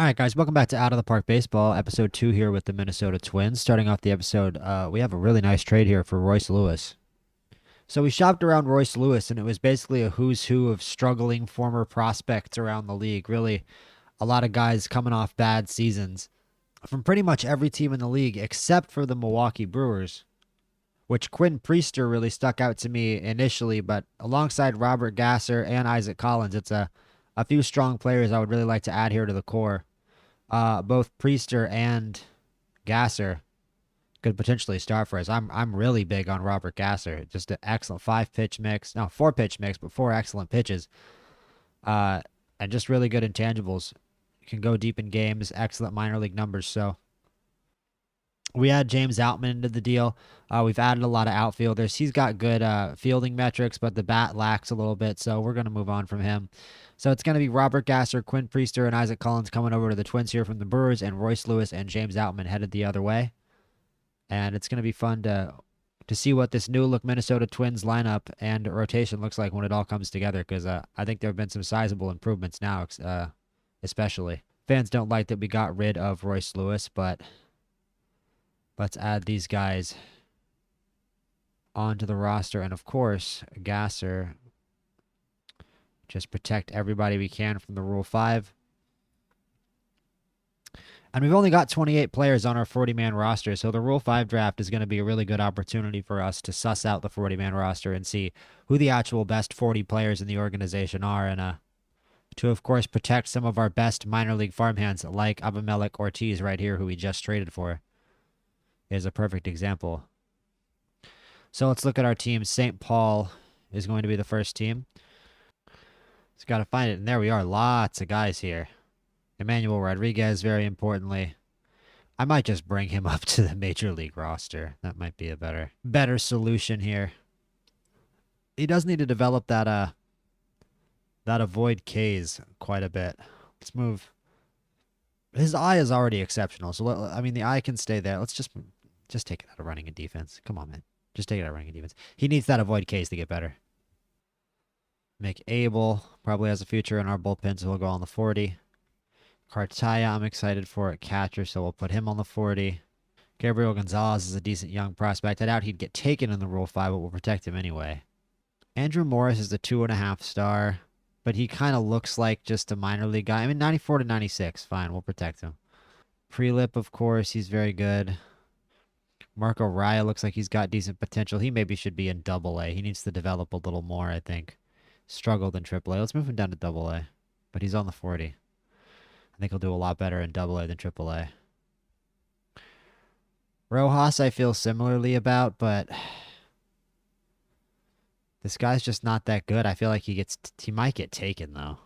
All right, guys, welcome back to Out of the Park Baseball, episode 2 here with the Minnesota Twins. Starting off the episode, we have a really nice trade here for Royce Lewis. So we shopped around Royce Lewis, and it was basically a who's who of struggling former prospects around the league. Really, a lot of guys coming off bad seasons from pretty much every team in the league except for the Milwaukee Brewers, which Quinn Priester really stuck out to me initially, but alongside Robert Gasser and Isaac Collins, it's a few strong players I would really like to add here to the core. Both Priester and Gasser could potentially start for us. I'm really big on Robert Gasser. Just an excellent 5 pitch mix. No, 4 pitch mix, but 4 excellent pitches. And just really good intangibles. Can go deep in games. Excellent minor league numbers. So we add James Outman into the deal. We've added a lot of outfielders. He's got good fielding metrics, but the bat lacks a little bit, so we're going to move on from him. So it's going to be Robert Gasser, Quinn Priester, and Isaac Collins coming over to the Twins here from the Brewers, and Royce Lewis and James Outman headed the other way. And it's going to be fun to see what this new look Minnesota Twins lineup and rotation looks like when it all comes together, because I think there have been some sizable improvements now, especially. Fans don't like that we got rid of Royce Lewis, but let's add these guys onto the roster. And of course, Gasser, just protect everybody we can from the Rule 5. And we've only got 28 players on our 40-man roster, so the Rule 5 draft is going to be a really good opportunity for us to suss out the 40-man roster and see who the actual best 40 players in the organization are, and to, of course, protect some of our best minor league farmhands like Abimelec Ortiz right here, who we just traded for, is a perfect example. So let's look at our team. St. Paul is going to be the first team. Just got to find it, and there we are. Lots of guys here. Emmanuel Rodriguez, very importantly. I might just bring him up to the major league roster. That might be a better solution here. He does need to develop that avoid K's quite a bit. Let's move. His eye is already exceptional, so I mean the eye can stay there. Let's just take it out of running and defense. Come on, man. Just take it out of running and defense. He needs that avoid K's to get better. McAble probably has a future in our bullpen, so he'll go on the 40. Cartaya, I'm excited for at catcher, so we'll put him on the 40. Gabriel Gonzalez is a decent young prospect. I doubt he'd get taken in the Rule 5, but we'll protect him anyway. Andrew Morris is a 2.5 star, but he kind of looks like just a minor league guy. I mean, 94 to 96. Fine, we'll protect him. Prelip, of course, he's very good. Marco Raya looks like he's got decent potential. He maybe should be in Double-A. He needs to develop a little more, I think. Struggled in Triple-A. Let's move him down to Double-A, but he's on the 40. I think he'll do a lot better in Double-A than Triple-A. Rojas, I feel similarly about, but this guy's just not that good. I feel like he might get taken, though.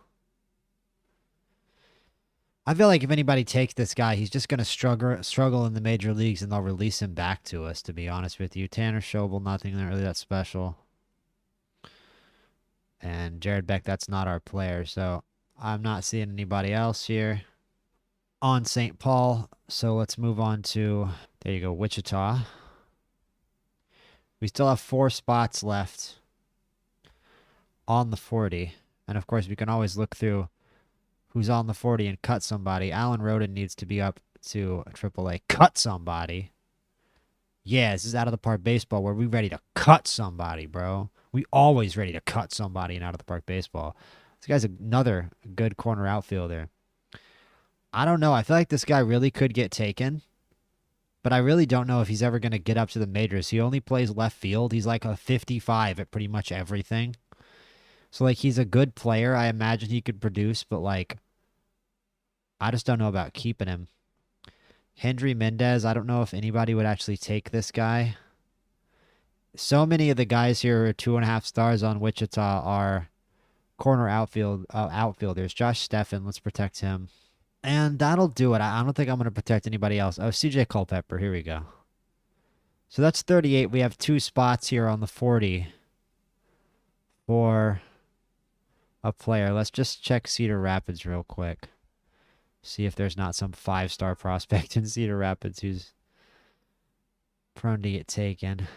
I feel like if anybody takes this guy, he's just going to struggle in the major leagues, and they'll release him back to us, to be honest with you. Tanner Schobel, nothing really that special. And Jared Beck, that's not our player, so I'm not seeing anybody else here on St. Paul. So let's move on to, there you go, Wichita. We still have 4 spots left on the 40. And of course, we can always look through who's on the 40 and cut somebody. Alan Roden needs to be up to AAA. Cut somebody. Yeah, this is Out of the Park Baseball where we're ready to cut somebody, bro. We always ready to cut somebody in Out of the Park Baseball. This guy's another good corner outfielder. I don't know. I feel like this guy really could get taken, but I really don't know if he's ever going to get up to the majors. He only plays left field. He's like a 55 at pretty much everything. So, like, he's a good player. I imagine he could produce, but, like, I just don't know about keeping him. Hendry Mendez, I don't know if anybody would actually take this guy. So many of the guys here who are 2.5 stars on Wichita are corner outfielders. Josh Steffen, let's protect him. And that'll do it. I don't think I'm going to protect anybody else. Oh, CJ Culpepper. Here we go. So that's 38. We have 2 spots here on the 40 for a player. Let's just check Cedar Rapids real quick. See if there's not some 5-star prospect in Cedar Rapids who's prone to get taken.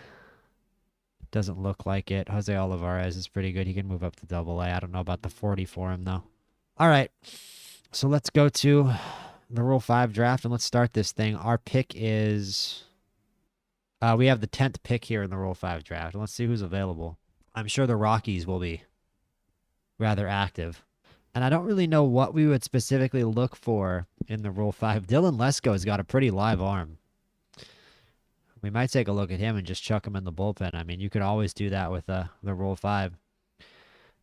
Doesn't look like it. Jose Olivares is pretty good. He can move up to Double-A. I don't know about the 40 for him, though. All right. So let's go to the Rule 5 draft, and let's start this thing. Our pick is. We have the 10th pick here in the Rule 5 draft. And let's see who's available. I'm sure the Rockies will be rather active. And I don't really know what we would specifically look for in the Rule 5. Dylan Lesko's got a pretty live arm. We might take a look at him and just chuck him in the bullpen. I mean, you could always do that with the Rule 5.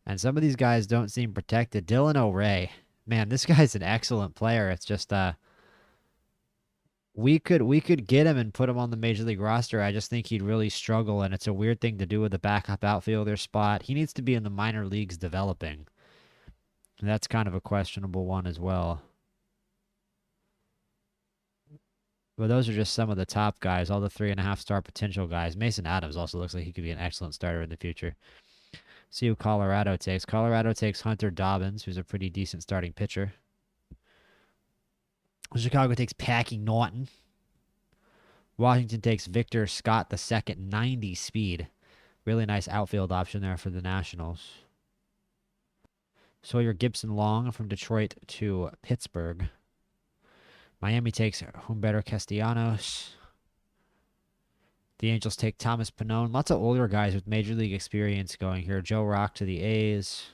And some of these guys don't seem protected. Dylan O'Ray. Man, this guy's an excellent player. It's just we could get him and put him on the major league roster. I just think he'd really struggle, and it's a weird thing to do with the backup outfielder spot. He needs to be in the minor leagues developing. That's kind of a questionable one as well. But those are just some of the top guys, all the 3.5-star potential guys. Mason Adams also looks like he could be an excellent starter in the future. See who Colorado takes. Colorado takes Hunter Dobbins, who's a pretty decent starting pitcher. Chicago takes Packy Norton. Washington takes Victor Scott II, 90 speed. Really nice outfield option there for the Nationals. Sawyer Gibson Long from Detroit to Pittsburgh. Miami takes Humberto Castellanos. The Angels take Thomas Pannone. Lots of older guys with major league experience going here. Joe Rock to the A's.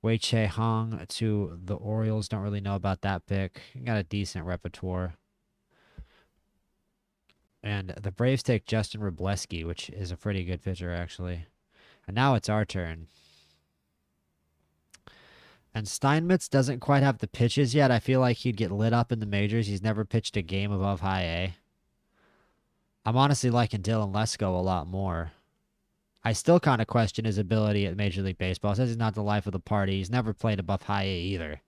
Wei Che Hong to the Orioles. Don't really know about that pick. Got a decent repertoire. And the Braves take Justin Wrobleski, which is a pretty good pitcher, actually. And now it's our turn. And Steinmetz doesn't quite have the pitches yet. I feel like he'd get lit up in the majors. He's never pitched a game above high A. I'm honestly liking Dylan Lesko a lot more. I still kind of question his ability at Major League Baseball. It says he's not the life of the party. He's never played above high A either.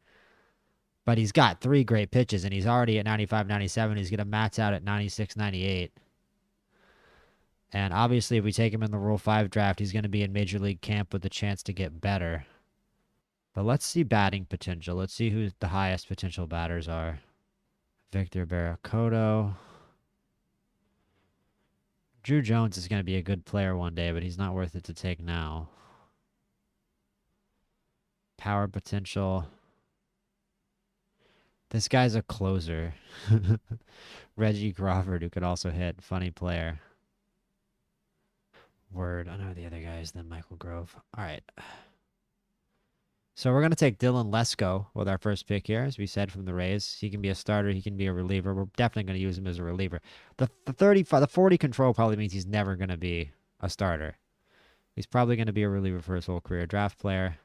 But he's got 3 great pitches, and he's already at 95, 97. He's going to max out at 96, 98. And obviously, if we take him in the Rule 5 draft, he's going to be in Major League camp with a chance to get better. But let's see batting potential. Let's see who the highest potential batters are. Victor Barracoto. Drew Jones is going to be a good player one day, but he's not worth it to take now. Power potential. This guy's a closer. Reggie Crawford, who could also hit. Funny player. Word. I know the other guys than Michael Grove. All right. So we're going to take Dylan Lesko with our first pick here, as we said, from the Rays. He can be a starter. He can be a reliever. We're definitely going to use him as a reliever. The 40 control probably means he's never going to be a starter. He's probably going to be a reliever for his whole career. Draft player.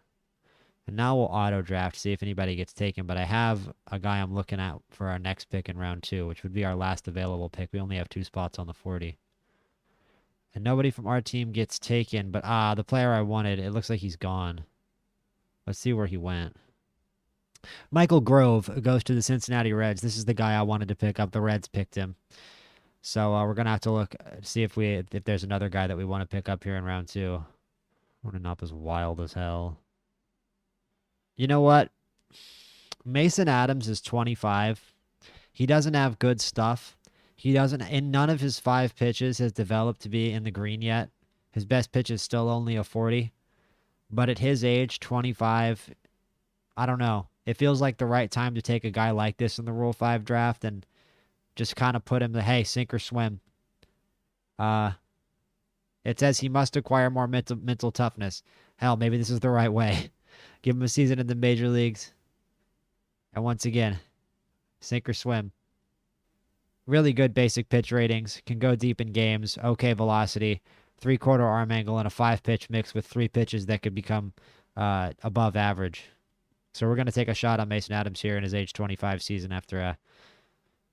And now we'll auto draft, see if anybody gets taken. But I have a guy I'm looking at for our next pick in round 2, which would be our last available pick. We only have 2 spots on the 40. And nobody from our team gets taken. But the player I wanted, it looks like he's gone. Let's see where he went. Michael Grove goes to the Cincinnati Reds. This is the guy I wanted to pick up. The Reds picked him. So we're going to have to look, see if there's another guy that we want to pick up here in round 2. Running up is wild as hell. You know what? Mason Adams is 25. He doesn't have good stuff. He doesn't, in none of his 5 pitches has developed to be in the green yet. His best pitch is still only a 40. But at his age, 25, I don't know. It feels like the right time to take a guy like this in the Rule 5 draft and just kind of put him hey, sink or swim. It says he must acquire more mental toughness. Hell, maybe this is the right way. Give him a season in the major leagues. And once again, sink or swim. Really good basic pitch ratings. Can go deep in games. Okay velocity. 3/4 arm angle and a 5-pitch mix with 3 pitches that could become above average. So we're going to take a shot on Mason Adams here in his age 25 season after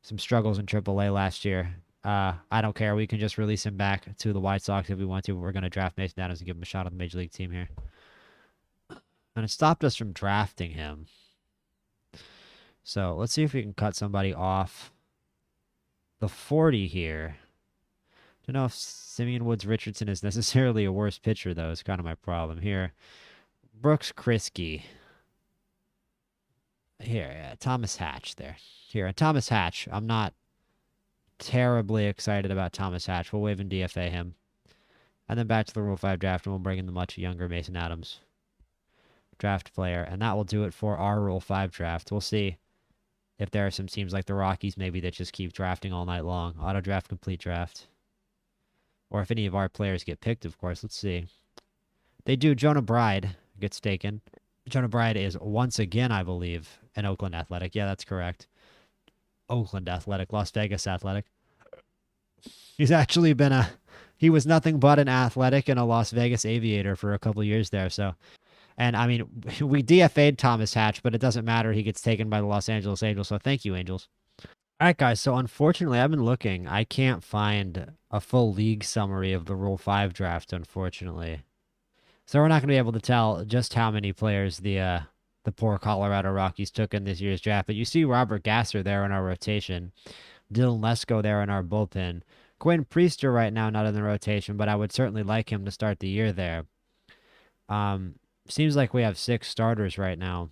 some struggles in AAA last year. I don't care. We can just release him back to the White Sox if we want to, but we're going to draft Mason Adams and give him a shot on the Major League team here. And it stopped us from drafting him. So let's see if we can cut somebody off the 40 here. Don't know if Simeon Woods Richardson is necessarily a worse pitcher, though. It's kind of my problem here. Brooks Kriske. Here, yeah, Thomas Hatch there. Here, Thomas Hatch. I'm not terribly excited about Thomas Hatch. We'll waive and DFA him. And then back to the Rule 5 draft, and we'll bring in the much younger Mason Adams. Draft player. And that will do it for our Rule 5 draft. We'll see If there are some teams like the Rockies, maybe that just keep drafting all night long. Auto draft, complete draft. Or if any of our players get picked, of course. Let's see. They do. Jonah Bride gets taken. Jonah Bride is once again, I believe, an Oakland Athletic. Yeah, that's correct. Oakland Athletic, Las Vegas Athletic. He's actually been he was nothing but an Athletic and a Las Vegas Aviator for a couple years there. So, and I mean, we DFA'd Thomas Hatch, but it doesn't matter. He gets taken by the Los Angeles Angels. So thank you, Angels. All right, guys. So unfortunately, I've been looking. I can't find a full league summary of the Rule 5 draft, unfortunately. So we're not going to be able to tell just how many players the poor Colorado Rockies took in this year's draft. But you see Robert Gasser there in our rotation, Dylan Lesko there in our bullpen. Quinn Priester right now not in the rotation, but I would certainly like him to start the year there. Um, Seems like we have 6 starters right now.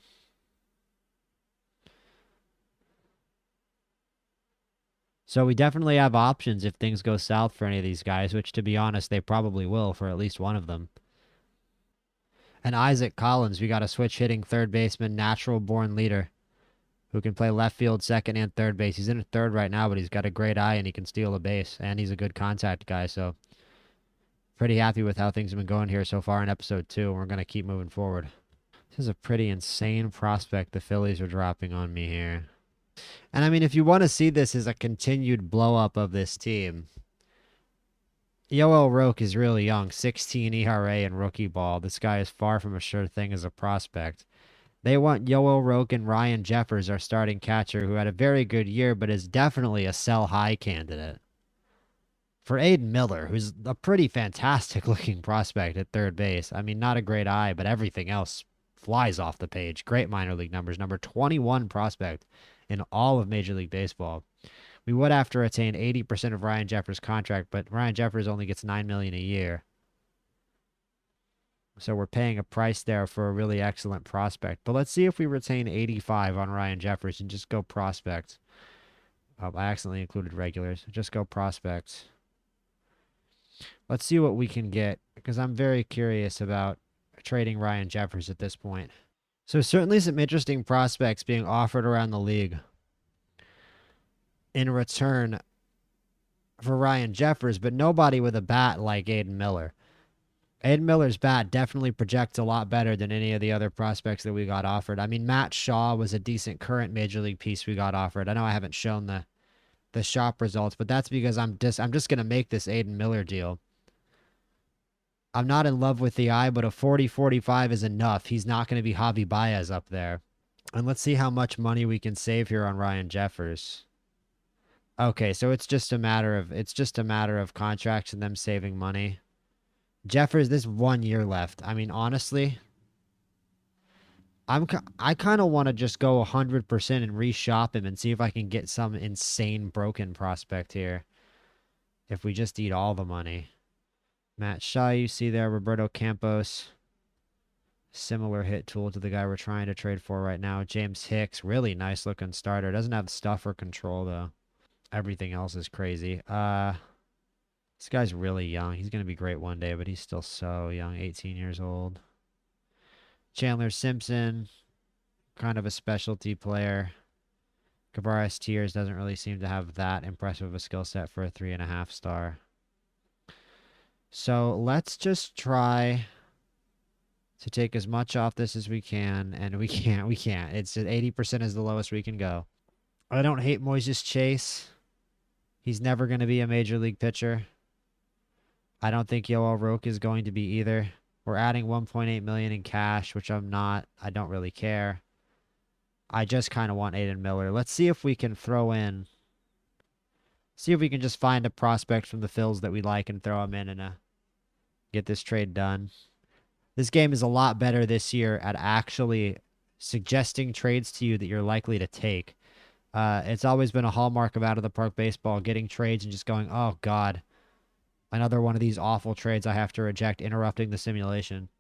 So we definitely have options if things go south for any of these guys, which to be honest, they probably will for at least one of them. And Isaac Collins, we got a switch hitting third baseman, natural born leader who can play left field, second, and third base. He's in third right now, but he's got a great eye and he can steal a base, and he's a good contact guy. So pretty happy with how things have been going here so far in episode 2. And we're going to keep moving forward. This is a pretty insane prospect the Phillies are dropping on me here. And I mean, if you want to see this as a continued blow up of this team, Yoel Roque is really young, 16 ERA in rookie ball. This guy is far from a sure thing as a prospect. They want Yoel Roque and Ryan Jeffers, our starting catcher, who had a very good year, but is definitely a sell high candidate. For Aiden Miller, who's a pretty fantastic looking prospect at third base. I mean, not a great eye, but everything else flies off the page. Great minor league numbers. Number 21 prospect in all of Major League Baseball. We would have to retain 80% of Ryan Jeffers' contract, but Ryan Jeffers only gets $9 million a year. So we're paying a price there for a really excellent prospect. But let's see if we retain 85 on Ryan Jeffers and just go prospects. I accidentally included regulars. Just go prospects. Let's see what we can get, because I'm very curious about trading Ryan Jeffers at this point. So certainly some interesting prospects being offered around the league in return for Ryan Jeffers, but nobody with a bat like Aiden Miller. Aiden Miller's bat definitely projects a lot better than any of the other prospects that we got offered. I mean, Matt Shaw was a decent current major league piece we got offered. I know I haven't shown the shop results, but that's because I'm just gonna make this Aiden Miller deal. I'm not in love with the eye, but a 40-45 is enough. He's not going to be Javi Baez up there. And let's see how much money we can save here on Ryan Jeffers. Okay, so it's just a matter of contracts and them saving money. Jeffers, this 1 year left. I mean, honestly, I kind of want to just go 100% and reshop him and see if I can get some insane broken prospect here. If we just eat all the money. Matt Shaw, you see there, Roberto Campos. Similar hit tool to the guy we're trying to trade for right now. James Hicks, really nice looking starter. Doesn't have stuff or control though. Everything else is crazy. This guy's really young. He's going to be great one day, but he's still so young, 18 years old. Chandler Simpson, kind of a specialty player. Kavaris Tiers doesn't really seem to have that impressive a skill set for a 3.5 star. So let's just try to take as much off this as we can, and we can't. It's at 80% is the lowest we can go. I don't hate Moises Chase. He's never going to be a major league pitcher. I don't think Yoel Roque is going to be either. We're adding $1.8 million in cash, which I'm not. I don't really care. I just kind of want Aiden Miller. Let's see if we can throw in. See if we can just find a prospect from the Phils that we like and throw him in and get this trade done. This game is a lot better this year at actually suggesting trades to you that you're likely to take. It's always been a hallmark of Out of the Park Baseball, getting trades and just going, oh, God. Another one of these awful trades I have to reject, interrupting the simulation.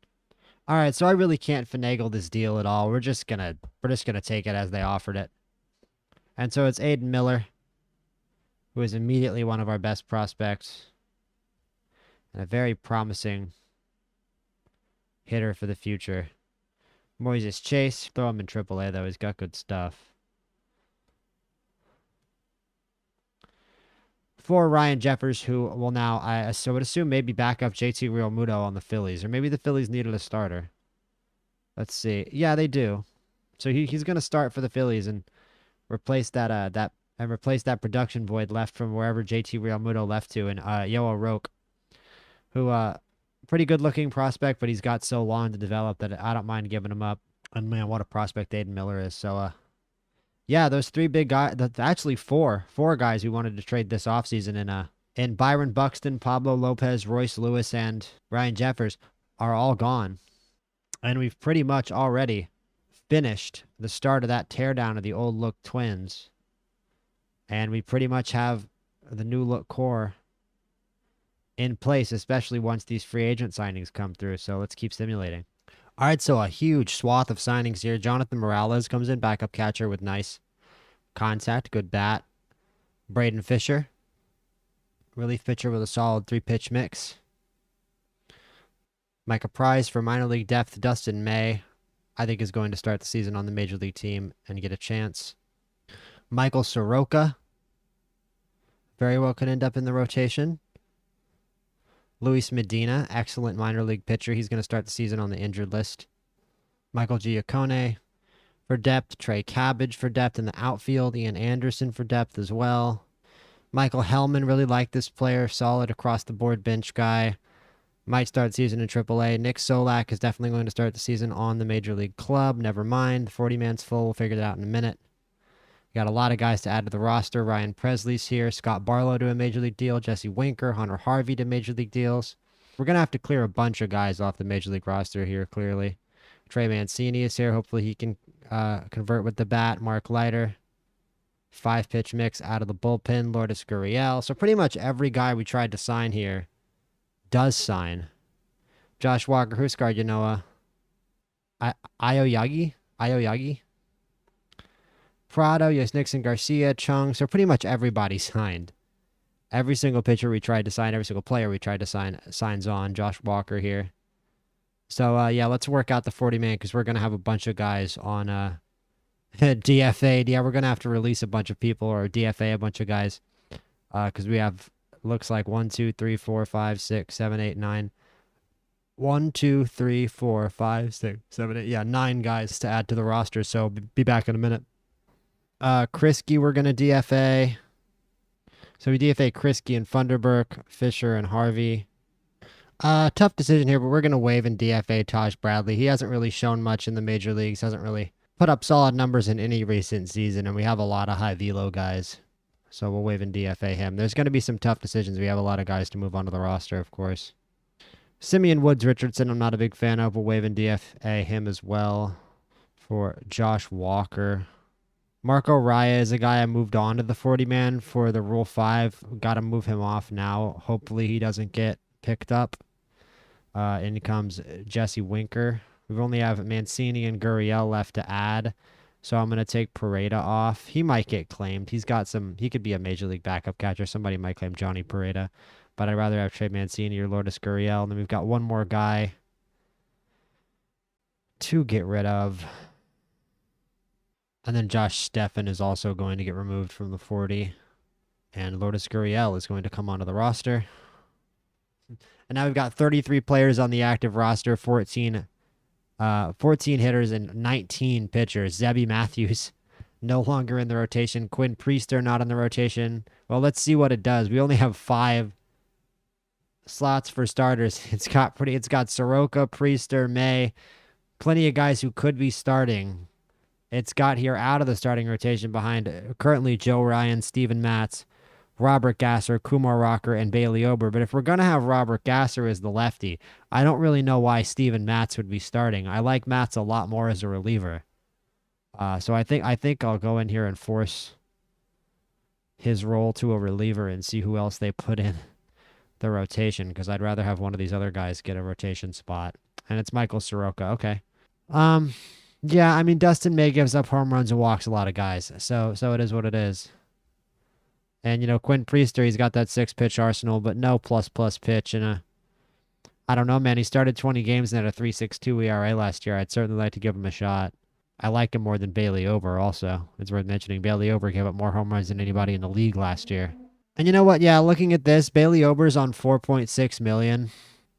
All right, so I really can't finagle this deal at all. We're just gonna take it as they offered it. And so it's Aiden Miller, who is immediately one of our best prospects and a very promising hitter for the future. Moises Chase, throw him in AAA though. He's got good stuff. for Ryan Jeffers, who will now, I so would assume, maybe back up JT Realmuto on the Phillies, or maybe the Phillies needed a starter. Let's see. Yeah, they do. So he's going to start for the Phillies and replace that production void left from wherever JT Realmuto left to, and Yoa Roque, who pretty good looking prospect, but he's got so long to develop that I don't mind giving him up. And man, what a prospect Aiden Miller is. So yeah, those three big guys, actually four guys we wanted to trade this offseason in Byron Buxton, Pablo Lopez, Royce Lewis, and Ryan Jeffers are all gone. And we've pretty much already finished the start of that teardown of the old look Twins. And we pretty much have the new look core in place, especially once these free agent signings come through. So let's keep simulating. All right, so a huge swath of signings here. Jonathan Morales comes in, backup catcher with nice contact, good bat. Braden Fisher, relief pitcher with a solid 3-pitch mix. Micah Price for minor league depth. Dustin May, I think, is going to start the season on the major league team and get a chance. Michael Soroka very well could end up in the rotation. Luis Medina, excellent minor league pitcher. He's going to start the season on the injured list. Michael Giacone for depth. Trey Cabbage for depth in the outfield. Ian Anderson for depth as well. Michael Hellman, really like this player. Solid across the board bench guy. Might start the season in AAA. Nick Solak is definitely going to start the season on the Major League Club. Never mind. The 40-man's full. We'll figure that out in a minute. Got a lot of guys to add to the roster. Ryan Presley's here. Scott Barlow to a Major League deal. Jesse Winker, Hunter Harvey to Major League deals. We're going to have to clear a bunch of guys off the Major League roster here, clearly. Trey Mancini is here. Hopefully he can convert with the bat. Mark Leiter. 5-pitch mix out of the bullpen. Lourdes Gurriel. So pretty much every guy we tried to sign here does sign. Josh Walker, Huskar, Yanoa. Aoyagi? Prado, Yes Nixon, Garcia, Chung. So pretty much everybody signed. Every single pitcher we tried to sign, every single player we tried to sign, signs on. Josh Walker here. So, yeah, let's work out the 40-man because we're going to have a bunch of guys on DFA. Yeah, we're going to have to release a bunch of people or DFA a bunch of guys because we have, looks like 1, 2, 3, 4, 5, 6, 7, 8, 9. 1, 2, 3, 4, 5, 6, 7, 8. Yeah, 9 guys to add to the roster. So be back in a minute. Krisky, we're going to DFA. So we DFA Krisky and Funderburk, Fisher and Harvey. Tough decision here, but we're going to waive and DFA Taj Bradley. He hasn't really shown much in the major leagues, hasn't really put up solid numbers in any recent season, and we have a lot of high velo guys. So we'll waive and DFA him. There's going to be some tough decisions. We have a lot of guys to move onto the roster, of course. Simeon Woods Richardson, I'm not a big fan of. We'll waive and DFA him as well. For Josh Walker. Marco Raya is a guy I moved on to the 40-man for the Rule 5. Got to move him off now. Hopefully he doesn't get picked up. In comes Jesse Winker. We only have Mancini and Gurriel left to add. So I'm going to take Pareda off. He might get claimed. He could be a major league backup catcher. Somebody might claim Johnny Pareda. But I'd rather have Trey Mancini or Lourdes Gurriel. And then we've got one more guy to get rid of. And then Josh Steffen is also going to get removed from the 40. And Lourdes Gurriel is going to come onto the roster. And now we've got 33 players on the active roster, 14 hitters and 19 pitchers. Zebby Matthews no longer in the rotation. Quinn Priester not in the rotation. Well, let's see what it does. We only have 5 slots for starters. It's got Soroka, Priester, May, plenty of guys who could be starting. It's got here out of the starting rotation behind currently Joe Ryan, Steven Matz, Robert Gasser, Kumar Rocker, and Bailey Ober. But if we're going to have Robert Gasser as the lefty, I don't really know why Steven Matz would be starting. I like Matz a lot more as a reliever. So I think I'll go in here and force his role to a reliever and see who else they put in the rotation, because I'd rather have one of these other guys get a rotation spot. And it's Michael Soroka. Okay. Yeah, I mean, Dustin May gives up home runs and walks a lot of guys. So it is what it is. And, Quinn Priester, he's got that 6-pitch arsenal, but no plus pitch. And I don't know, man. He started 20 games and had a 3.62 ERA last year. I'd certainly like to give him a shot. I like him more than Bailey Ober also. It's worth mentioning. Bailey Ober gave up more home runs than anybody in the league last year. And you know what? Yeah, looking at this, Bailey Ober's on 4.6 million.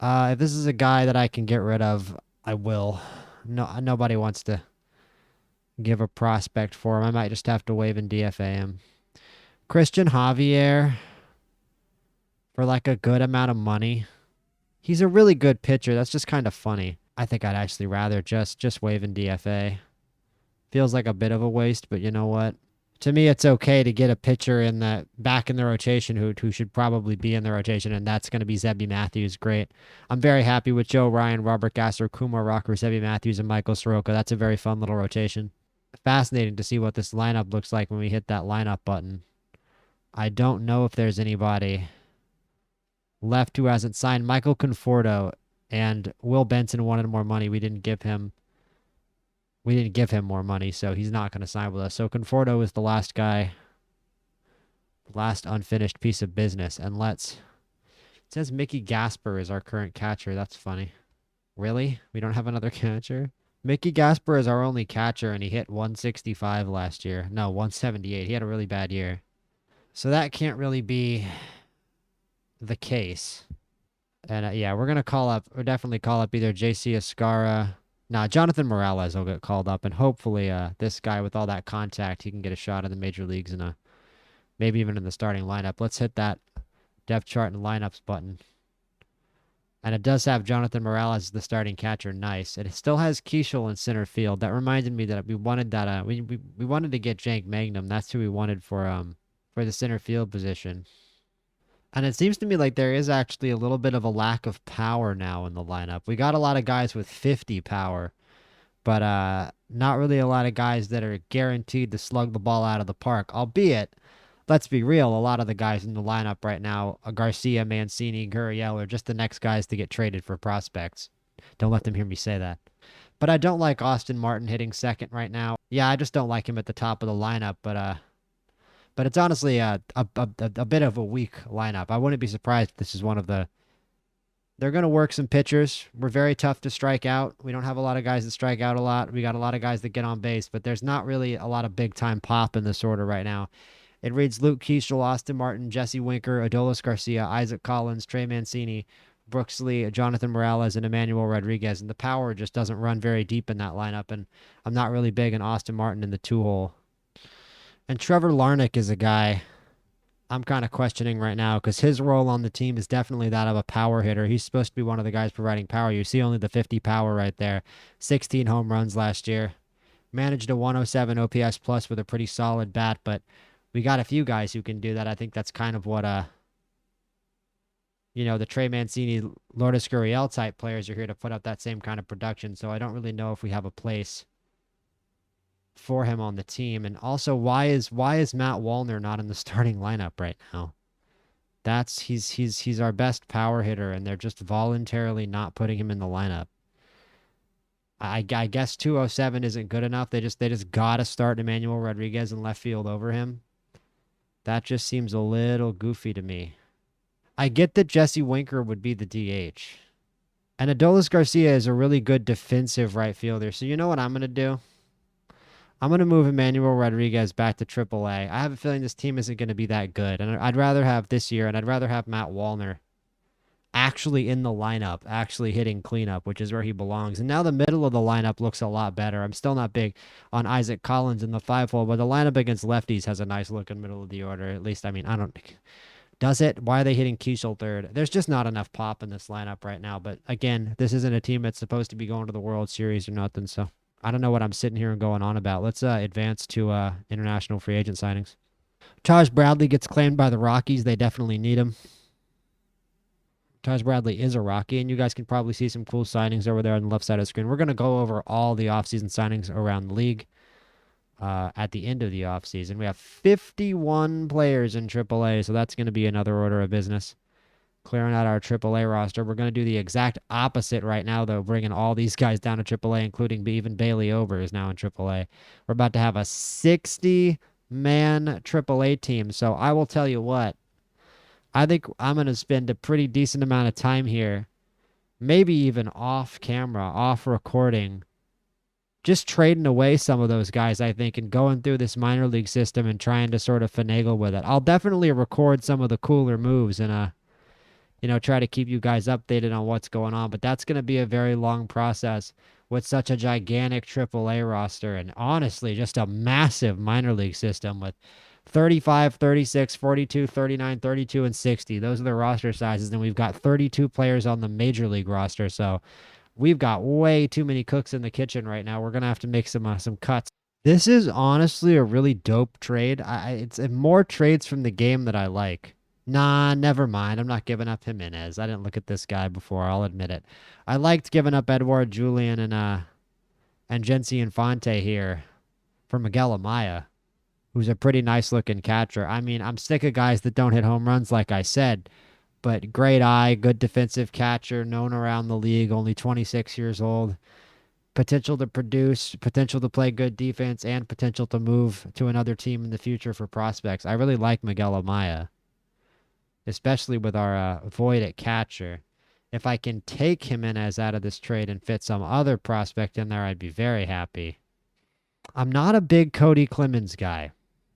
If this is a guy that I can get rid of, I will. No, nobody wants to give a prospect for him. I might just have to waive and DFA him. Christian Javier for like a good amount of money. He's a really good pitcher. That's just kind of funny. I think I'd actually rather just waive and DFA. Feels like a bit of a waste, but you know what? To me, it's okay to get a pitcher in the back in the rotation who should probably be in the rotation, and that's going to be Zebby Matthews. Great. I'm very happy with Joe Ryan, Robert Gasser, Kumar Rocker, Zebby Matthews, and Michael Soroka. That's a very fun little rotation. Fascinating to see what this lineup looks like when we hit that lineup button. I don't know if there's anybody left who hasn't signed. Michael Conforto and Will Benson wanted more money. We didn't give him more money, so he's not going to sign with us. So Conforto is the last guy, last unfinished piece of business. And it says Mickey Gasper is our current catcher. That's funny. Really? We don't have another catcher? Mickey Gasper is our only catcher, and he hit 165 last year. No, 178. He had a really bad year. So that can't really be the case. And yeah, we're definitely call up either JC Escara. Nah, Jonathan Morales will get called up, and hopefully this guy with all that contact, he can get a shot in the major leagues and maybe even in the starting lineup. Let's hit that depth chart and lineups button. And it does have Jonathan Morales as the starting catcher. Nice. It still has Keishel in center field. That reminded me that we wanted that. We wanted to get Jank Magnum. That's who we wanted for the center field position. And it seems to me like there is actually a little bit of a lack of power now in the lineup. We got a lot of guys with 50 power, but not really a lot of guys that are guaranteed to slug the ball out of the park. Albeit, let's be real, a lot of the guys in the lineup right now, Garcia, Mancini, Gurriel, are just the next guys to get traded for prospects. Don't let them hear me say that. But I don't like Austin Martin hitting second right now. Yeah, I just don't like him at the top of the lineup, but it's honestly a bit of a weak lineup. I wouldn't be surprised if this is one of the. They're going to work some pitchers. We're very tough to strike out. We don't have a lot of guys that strike out a lot. We got a lot of guys that get on base, but there's not really a lot of big time pop in this order right now. It reads Luke Keishel, Austin Martin, Jesse Winker, Adolis Garcia, Isaac Collins, Trey Mancini, Brooks Lee, Jonathan Morales, and Emmanuel Rodriguez. And the power just doesn't run very deep in that lineup. And I'm not really big on Austin Martin in the 2-hole. And Trevor Larnach is a guy I'm kind of questioning right now because his role on the team is definitely that of a power hitter. He's supposed to be one of the guys providing power. You see only the 50 power right there. 16 home runs last year. Managed a 107 OPS plus with a pretty solid bat, but we got a few guys who can do that. I think that's kind of what the Trey Mancini, Lourdes Gurriel type players are here to put up that same kind of production. So I don't really know if we have a place for him on the team. And also, why is Matt Wallner not in the starting lineup right now? He's our best power hitter, and they're just voluntarily not putting him in the lineup. I guess 207 isn't good enough. They just gotta start Emmanuel Rodriguez in left field over him. That just seems a little goofy to me. I get that Jesse Winker would be the DH. And Adolis Garcia is a really good defensive right fielder. So you know what I'm gonna do? I'm going to move Emmanuel Rodriguez back to AAA. I have a feeling this team isn't going to be that good. And I'd rather have this year, and I'd rather have Matt Wallner actually in the lineup, actually hitting cleanup, which is where he belongs. And now the middle of the lineup looks a lot better. I'm still not big on Isaac Collins in the 5-hole, but the lineup against lefties has a nice look in middle of the order. At least, I mean, I don't. Does it? Why are they hitting Keishel third? There's just not enough pop in this lineup right now. But again, this isn't a team that's supposed to be going to the World Series or nothing, so. I don't know what I'm sitting here and going on about. Let's advance to international free agent signings. Taj Bradley gets claimed by the Rockies. They definitely need him. Taj Bradley is a Rocky, and you guys can probably see some cool signings over there on the left side of the screen. We're going to go over all the offseason signings around the league at the end of the offseason. We have 51 players in AAA, so that's going to be another order of business. Clearing out our AAA roster. We're going to do the exact opposite right now, though, bringing all these guys down to AAA, including even Bailey Ober is now in AAA. We're about to have a 60-man AAA team, so I will tell you what. I think I'm going to spend a pretty decent amount of time here, maybe even off camera, off recording, just trading away some of those guys, I think, and going through this minor league system and trying to sort of finagle with it. I'll definitely record some of the cooler moves and try to keep you guys updated on what's going on. But that's going to be a very long process with such a gigantic AAA roster and honestly, just a massive minor league system with 35, 36, 42, 39, 32, and 60. Those are the roster sizes. And we've got 32 players on the major league roster. So we've got way too many cooks in the kitchen right now. We're going to have to make some cuts. This is honestly a really dope trade. It's more trades from the game that I like. Nah, never mind. I'm not giving up Jimenez. I didn't look at this guy before. I'll admit it. I liked giving up Edouard Julian and Jency Infante here for Miguel Amaya, who's a pretty nice looking catcher. I mean, I'm sick of guys that don't hit home runs, like I said, but great eye, good defensive catcher, known around the league, only 26 years old. Potential to produce, potential to play good defense, and potential to move to another team in the future for prospects. I really like Miguel Amaya, especially with our void at catcher. If I can take Jimenez out of this trade and fit some other prospect in there, I'd be very happy. I'm not a big Cody Clemens guy.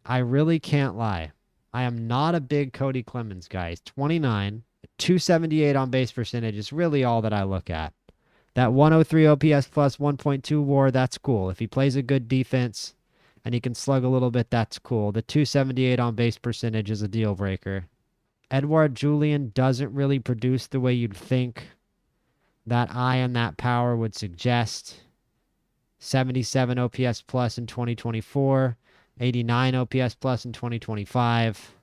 I really can't lie. I am not a big Cody Clemens guy. He's 29. 278 on base percentage is really all that I look at. That 103 OPS plus 1.2 WAR, that's cool. If he plays a good defense and he can slug a little bit, that's cool. The 278 on base percentage is a deal breaker. Edouard Julian doesn't really produce the way you'd think that eye and that power would suggest. 77 OPS plus in 2024, 89 OPS plus in 2025.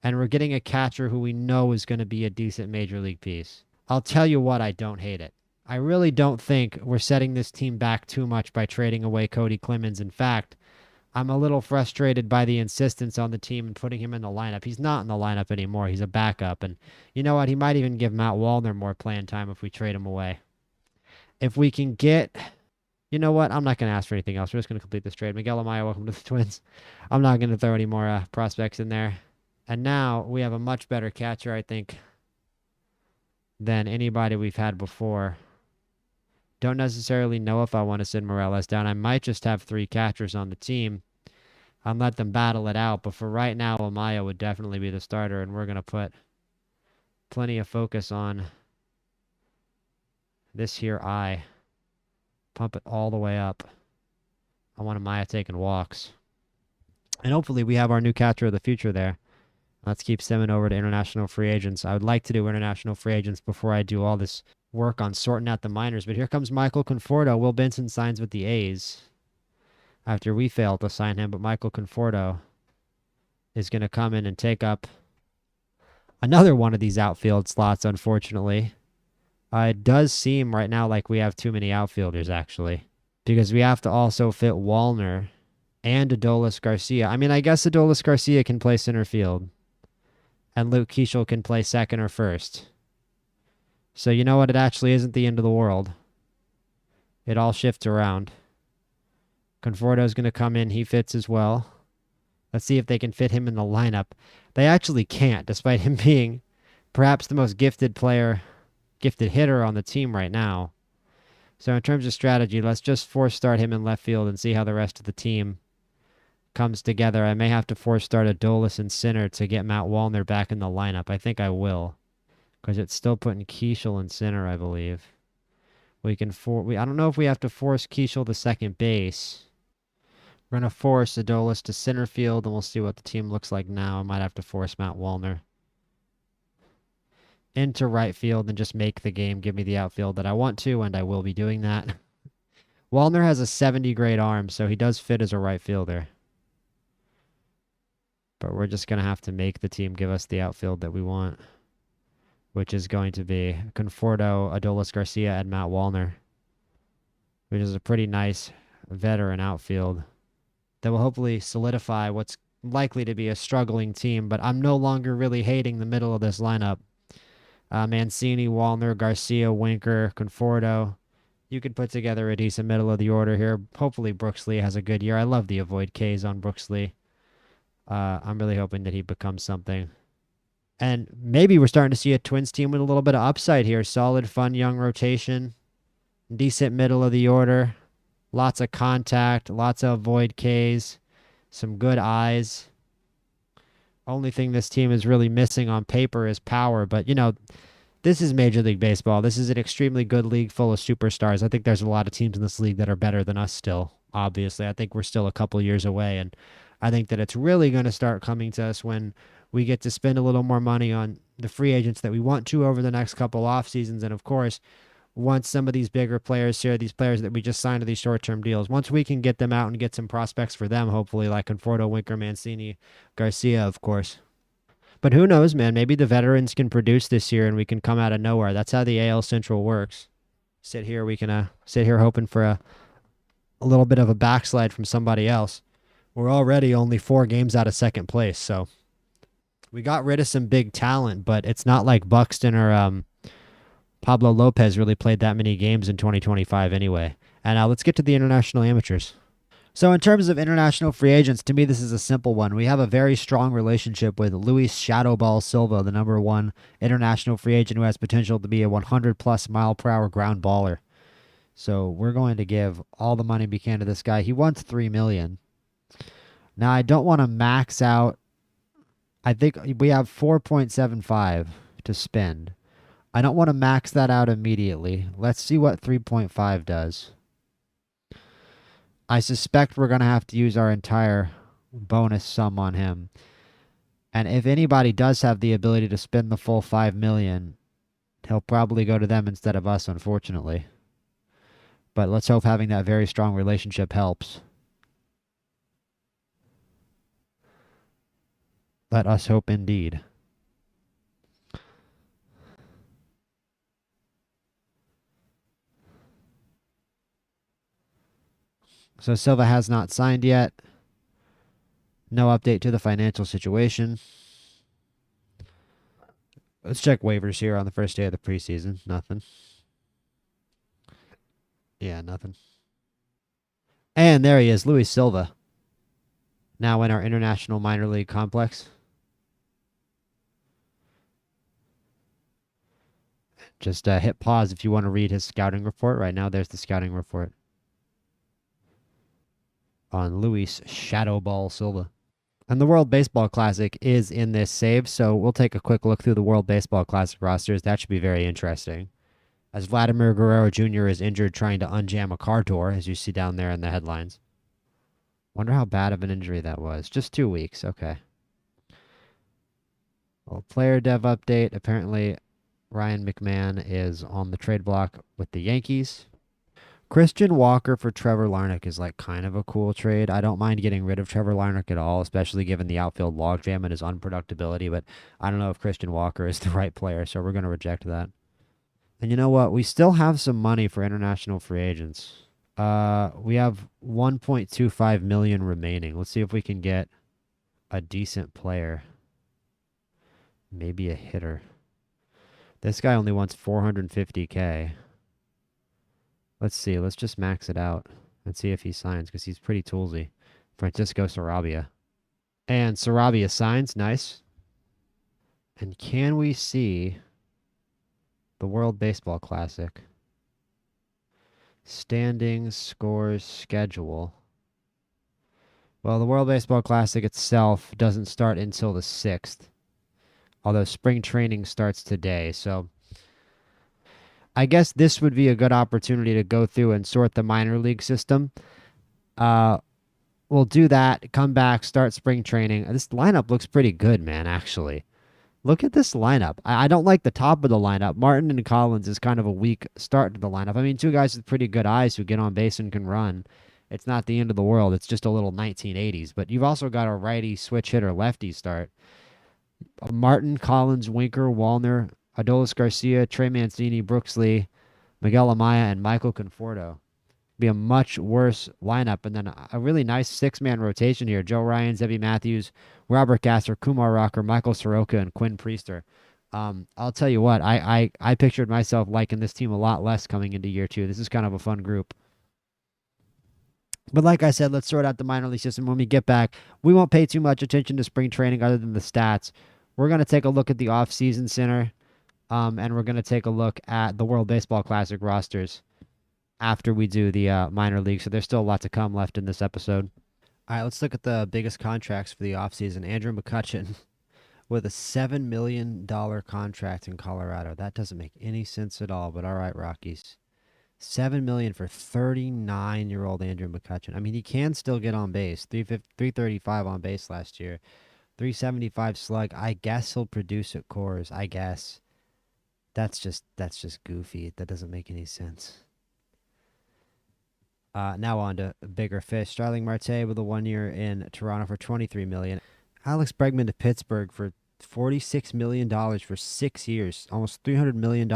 And we're getting a catcher who we know is going to be a decent major league piece. I'll tell you what, I don't hate it. I really don't think we're setting this team back too much by trading away Cody Clemens. In fact, I'm a little frustrated by the insistence on the team and putting him in the lineup. He's not in the lineup anymore. He's a backup. And you know what? He might even give Matt Wallner more playing time if we trade him away. If we can get... You know what? I'm not going to ask for anything else. We're just going to complete this trade. Miguel Amaya, welcome to the Twins. I'm not going to throw any more prospects in there. And now we have a much better catcher, I think, than anybody we've had before. Don't necessarily know if I want to send Morales down. I might just have 3 catchers on the team and let them battle it out. But for right now, Amaya would definitely be the starter, and we're going to put plenty of focus on this here eye. Pump it all the way up. I want Amaya taking walks. And hopefully we have our new catcher of the future there. Let's keep sending over to international free agents. I would like to do international free agents before I do all this work on sorting out the minors. But here comes Michael Conforto. Will Benson signs with the A's after we failed to sign him. But Michael Conforto is going to come in and take up another one of these outfield slots, unfortunately. It does seem right now like we have too many outfielders, actually, because we have to also fit Wallner and Adolis Garcia. I mean, I guess Adolis Garcia can play center field, and Luke Keeschel can play second or first. So you know what? It actually isn't the end of the world. It all shifts around. Conforto's going to come in. He fits as well. Let's see if they can fit him in the lineup. They actually can't, despite him being perhaps the most gifted hitter on the team right now. So in terms of strategy, let's just force start him in left field and see how the rest of the team comes together. I may have to force start Adolis in center to get Matt Wallner back in the lineup. I think I will, because it's still putting Keeschel in center, I believe. I don't know if we have to force Keeschel to second base. We're going to force Adolis to center field, and we'll see what the team looks like now. I might have to force Matt Wallner into right field and just make the game give me the outfield that I want to, and I will be doing that. Wallner has a 70 grade arm, so he does fit as a right fielder. But we're just going to have to make the team give us the outfield that we want, which is going to be Conforto, Adolis Garcia, and Matt Wallner, which is a pretty nice veteran outfield that will hopefully solidify what's likely to be a struggling team. But I'm no longer really hating the middle of this lineup. Mancini, Wallner, Garcia, Winker, Conforto. You could put together a decent middle of the order here. Hopefully Brooks Lee has a good year. I love the avoid Ks on Brooks Lee. I'm really hoping that he becomes something. And maybe we're starting to see a Twins team with a little bit of upside here. Solid, fun, young rotation. Decent middle of the order. Lots of contact, lots of avoid Ks, some good eyes. Only thing this team is really missing on paper is power, but this is Major League Baseball. This is an extremely good league full of superstars. I think there's a lot of teams in this league that are better than us still, obviously. I think we're still a couple years away, and I think that it's really going to start coming to us when we get to spend a little more money on the free agents that we want to over the next couple off seasons. And of course, once some of these bigger players here, these players that we just signed to these short-term deals, once we can get them out and get some prospects for them, hopefully, like Conforto, Winker, Mancini, Garcia, of course. But who knows, man? Maybe the veterans can produce this year and we can come out of nowhere. That's how the AL Central works. We can sit here hoping for a little bit of a backslide from somebody else. We're already only 4 games out of second place, so we got rid of some big talent, but it's not like Buxton or Pablo Lopez really played that many games in 2025 anyway. And now let's get to the international amateurs. So in terms of international free agents, to me this is a simple one. We have a very strong relationship with Luis Shadowball Silva, the number 1 international free agent who has potential to be a 100+ mile per hour ground baller. So we're going to give all the money we can to this guy. He wants $3 million. Now I don't want to max out. I think we have 4.75 to spend. I don't want to max that out immediately. Let's see what 3.5 does. I suspect we're going to have to use our entire bonus sum on him. And if anybody does have the ability to spend the full $5 million, he'll probably go to them instead of us, unfortunately. But let's hope having that very strong relationship helps. Let us hope indeed. So Silva has not signed yet. No update to the financial situation. Let's check waivers here on the first day of the preseason. Nothing. Yeah, nothing. And there he is, Luis Silva. Now in our international minor league complex. Just hit pause if you want to read his scouting report. Right now, there's the scouting report on Luis Shadowball Silva. And the World Baseball Classic is in this save, so we'll take a quick look through the World Baseball Classic rosters. That should be very interesting. As Vladimir Guerrero Jr. is injured trying to unjam a car door, as you see down there in the headlines. Wonder how bad of an injury that was. Just 2 weeks. Okay. Well, player dev update. Apparently, Ryan McMahon is on the trade block with the Yankees. Christian Walker for Trevor Larnach is like kind of a cool trade. I don't mind getting rid of Trevor Larnach at all, especially given the outfield logjam and his unproductibility, but I don't know if Christian Walker is the right player, so we're going to reject that. And you know what? We still have some money for international free agents. We have 1.25 million remaining. Let's see if we can get a decent player. Maybe a hitter. This guy only wants 450K. Let's see. Let's just max it out and see if he signs because he's pretty toolsy. Francisco Sarabia. And Sarabia signs. Nice. And can we see the World Baseball Classic? Standings, scores, schedule. Well, the World Baseball Classic itself doesn't start until the 6th. Although spring training starts today, so I guess this would be a good opportunity to go through and sort the minor league system. We'll do that, come back, start spring training. This lineup looks pretty good, man, actually. Look at this lineup. I don't like the top of the lineup. Martin and Collins is kind of a weak start to the lineup. I mean, 2 guys with pretty good eyes who get on base and can run. It's not the end of the world. It's just a little 1980s. But you've also got a righty switch hitter lefty start. Martin, Collins, Winker, Wallner, Adolis Garcia, Trey Mancini, Brooks Lee, Miguel Amaya, and Michael Conforto. Be a much worse lineup. And then a really nice 6-man rotation here. Joe Ryan, Zebby Matthews, Robert Gasser, Kumar Rocker, Michael Soroka, and Quinn Priester. I'll tell you what, I pictured myself liking this team a lot less coming into year 2. This is kind of a fun group. But like I said, let's sort out the minor league system. When we get back, we won't pay too much attention to spring training other than the stats. We're going to take a look at the off-season center, and we're going to take a look at the World Baseball Classic rosters. after we do the minor league. So there's still a lot to come left in this episode. All right, let's look at the biggest contracts for the offseason. Andrew McCutchen with a $7 million contract in Colorado. That doesn't make any sense at all, but all right, Rockies. $7 million for 39-year-old Andrew McCutchen. I mean, he can still get on base. 335 on base last year. 375 slug. I guess he'll produce at cores. I guess. That's just goofy. That doesn't make any sense. Now on to bigger fish. Starling Marte with a 1 year in Toronto for $23 million. Alex Bregman to Pittsburgh for $46 million for 6 years. Almost $300 million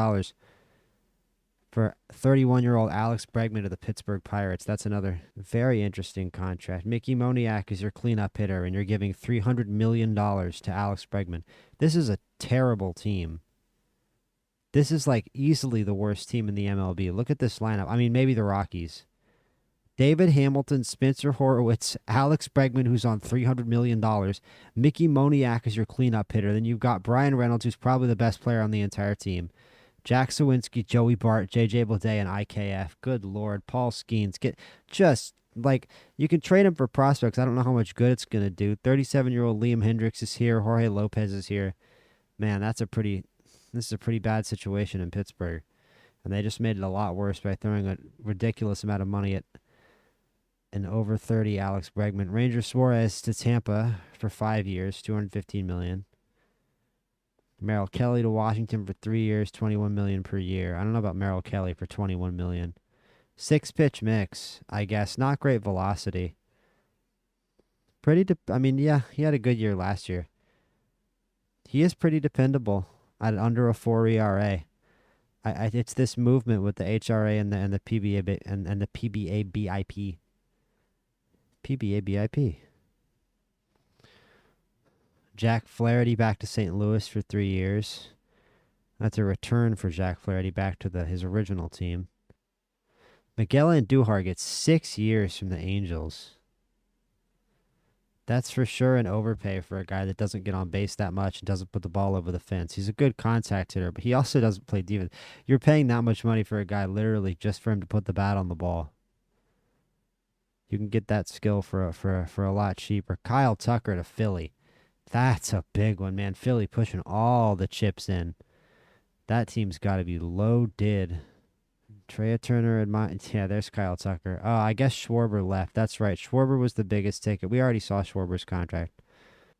for 31-year-old Alex Bregman to the Pittsburgh Pirates. That's another very interesting contract. Mickey Moniak is your cleanup hitter, and you're giving $300 million to Alex Bregman. This is a terrible team. This is like easily the worst team in the MLB. Look at this lineup. I mean, maybe the Rockies. David Hamilton, Spencer Horwitz, Alex Bregman, who's on $300 million. Mickey Moniak is your cleanup hitter. Then you've got Brian Reynolds, who's probably the best player on the entire team. Jack Sawinski, Joey Bart, JJ Bleday, and IKF. Good Lord. Paul Skeens. You can trade him for prospects. I don't know how much good it's going to do. 37-year-old Liam Hendricks is here. Jorge Lopez is here. Man, this is a pretty bad situation in Pittsburgh. And they just made it a lot worse by throwing a ridiculous amount of money at an over 30 Alex Bregman. Ranger Suarez to Tampa for 5 years, $215 million. Merrill Kelly to Washington for 3 years, $21 million per year. I don't know about Merrill Kelly for $21 million. 6-pitch mix, I guess. Not great velocity. Yeah, he had a good year last year. He is pretty dependable at under a 4 ERA. It's this movement with the HRA and the PBA and the PBA BIP. PBA BIP. Jack Flaherty back to St. Louis for 3 years. That's a return for Jack Flaherty back to his original team. Miguel Andujar gets 6 years from the Angels. That's for sure an overpay for a guy that doesn't get on base that much and doesn't put the ball over the fence. He's a good contact hitter, but he also doesn't play defense. You're paying that much money for a guy literally just for him to put the bat on the ball. You can get that skill for a lot cheaper. Kyle Tucker to Philly. That's a big one, man. Philly pushing all the chips in. That team's got to be loaded. Trea Turner, yeah, there's Kyle Tucker. Oh, I guess Schwarber left. That's right. Schwarber was the biggest ticket. We already saw Schwarber's contract.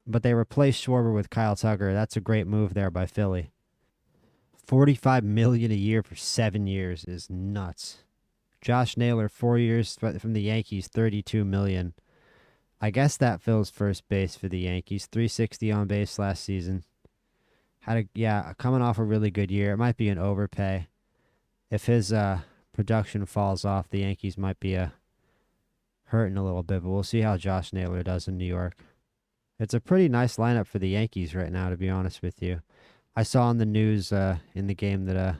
But they replaced Schwarber with Kyle Tucker. That's a great move there by Philly. $45 million a year for 7 years is nuts. Josh Naylor, 4 years from the Yankees, $32 million. I guess that fills first base for the Yankees. 360 on base last season. Coming off a really good year. It might be an overpay. If his production falls off, the Yankees might be hurting a little bit, but we'll see how Josh Naylor does in New York. It's a pretty nice lineup for the Yankees right now, to be honest with you. I saw on the news in the game that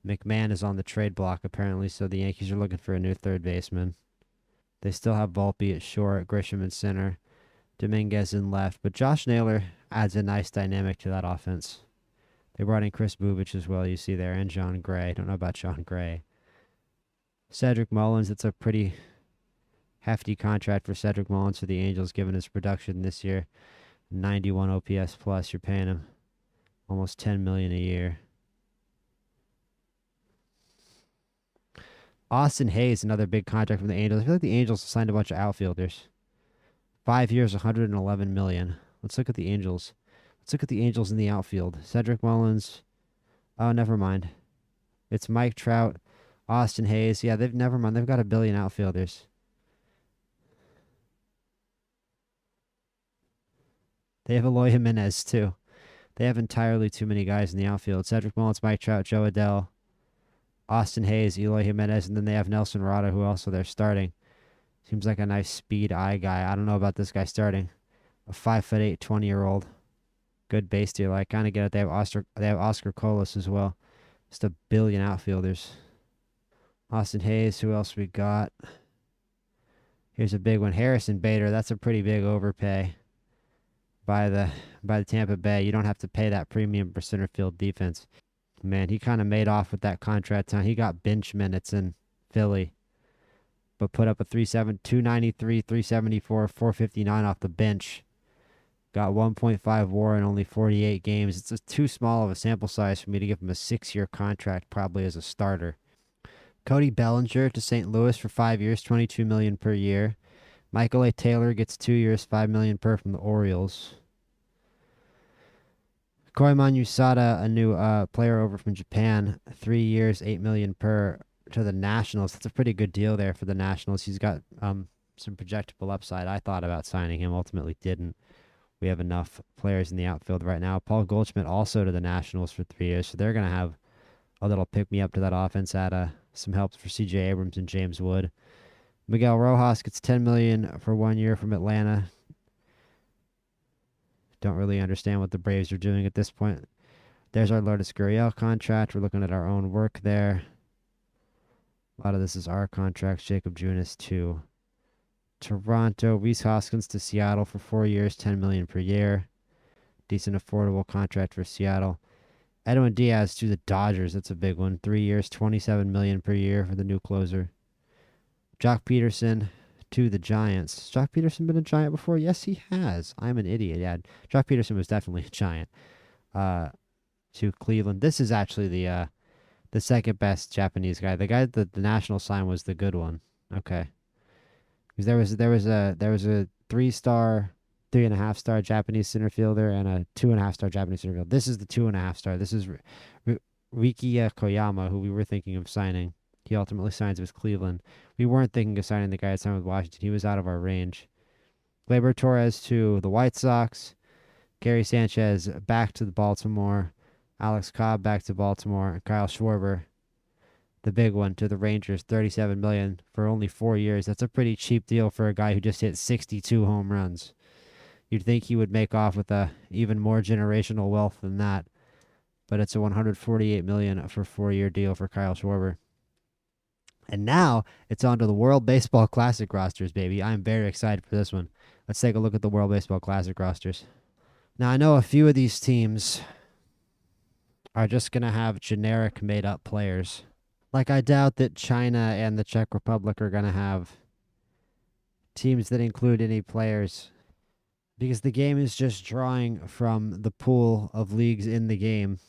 McMahon is on the trade block, apparently, so the Yankees are looking for a new third baseman. They still have Volpe at short, Grisham in center, Dominguez in left, but Josh Naylor adds a nice dynamic to that offense. They brought in Chris Bubich as well, you see there, and John Gray. Don't know about John Gray. Cedric Mullins, it's a pretty hefty contract for Cedric Mullins for the Angels, given his production this year. 91 OPS plus, you're paying him almost $10 million a year. Austin Hayes, another big contract from the Angels. I feel like the Angels signed a bunch of outfielders. 5 years, $111 million. Let's look at the Angels. Let's look at the Angels in the outfield. Cedric Mullins. Oh, never mind. It's Mike Trout, Austin Hayes. Yeah, never mind. They've got a billion outfielders. They have Eloy Jimenez, too. They have entirely too many guys in the outfield. Cedric Mullins, Mike Trout, Joe Adell, Austin Hayes, Eloy Jimenez, and then they have Nelson Rada, who also they're starting. Seems like a nice speed eye guy. I don't know about this guy starting. A 5'8", 20-year-old. Good base deal. I kind of get it. They have Oscar Colas as well. Just a billion outfielders. Austin Hayes. Who else we got? Here's a big one. Harrison Bader. That's a pretty big overpay by the Tampa Bay. You don't have to pay that premium for center field defense. Man, he kind of made off with that contract. He got bench minutes in Philly, but put up a 293, 374, 459 off the bench. Got 1.5 WAR in only 48 games. It's just too small of a sample size for me to give him a 6-year contract, probably as a starter. Cody Bellinger to St. Louis for 5 years, $22 million per year. Michael A. Taylor gets 2 years, $5 million per from the Orioles. Koiman Usada, a new player over from Japan, 3 years, $8 million per to the Nationals. That's a pretty good deal there for the Nationals. He's got some projectable upside. I thought about signing him, ultimately didn't. We have enough players in the outfield right now. Paul Goldschmidt also to the Nationals for 3 years, so they're going to have a little pick-me-up to that offense. Add some help for C.J. Abrams and James Wood. Miguel Rojas gets $10 million for 1 year from Atlanta. Don't really understand what the Braves are doing at this point. There's our Lourdes Gurriel contract. We're looking at our own work there. A lot of this is our contracts. Jacob Junis to Toronto. Rhys Hoskins to Seattle for 4 years, $10 million per year. Decent affordable contract for Seattle. Edwin Diaz to the Dodgers. That's a big one. 3 years, $27 million per year for the new closer. Jock Peterson to the Giants. Has Jock Peterson been a Giant before? Yes, he has. I'm an idiot. Yeah, Jock Peterson was definitely a Giant. To Cleveland. This is actually the second best Japanese guy. The guy that the national sign was the good one. Okay. Because there was a 3-star, 3.5-star Japanese center fielder and a 2.5-star Japanese center fielder. This is the 2.5-star. This is Riki Koyama, who we were thinking of signing. He ultimately signs with Cleveland. We weren't thinking of signing the guy that signed with Washington. He was out of our range. Gleyber Torres to the White Sox. Gary Sanchez back to the Baltimore. Alex Cobb back to Baltimore. And Kyle Schwarber, the big one, to the Rangers. $37 million for only 4 years. That's a pretty cheap deal for a guy who just hit 62 home runs. You'd think he would make off with a even more generational wealth than that. But it's a $148 million for a 4-year deal for Kyle Schwarber. And now it's on to the World Baseball Classic rosters, baby. I'm very excited for this one. Let's take a look at the World Baseball Classic rosters. Now, I know a few of these teams are just going to have generic made-up players. Like, I doubt that China and the Czech Republic are going to have teams that include any players, because the game is just drawing from the pool of leagues in the game.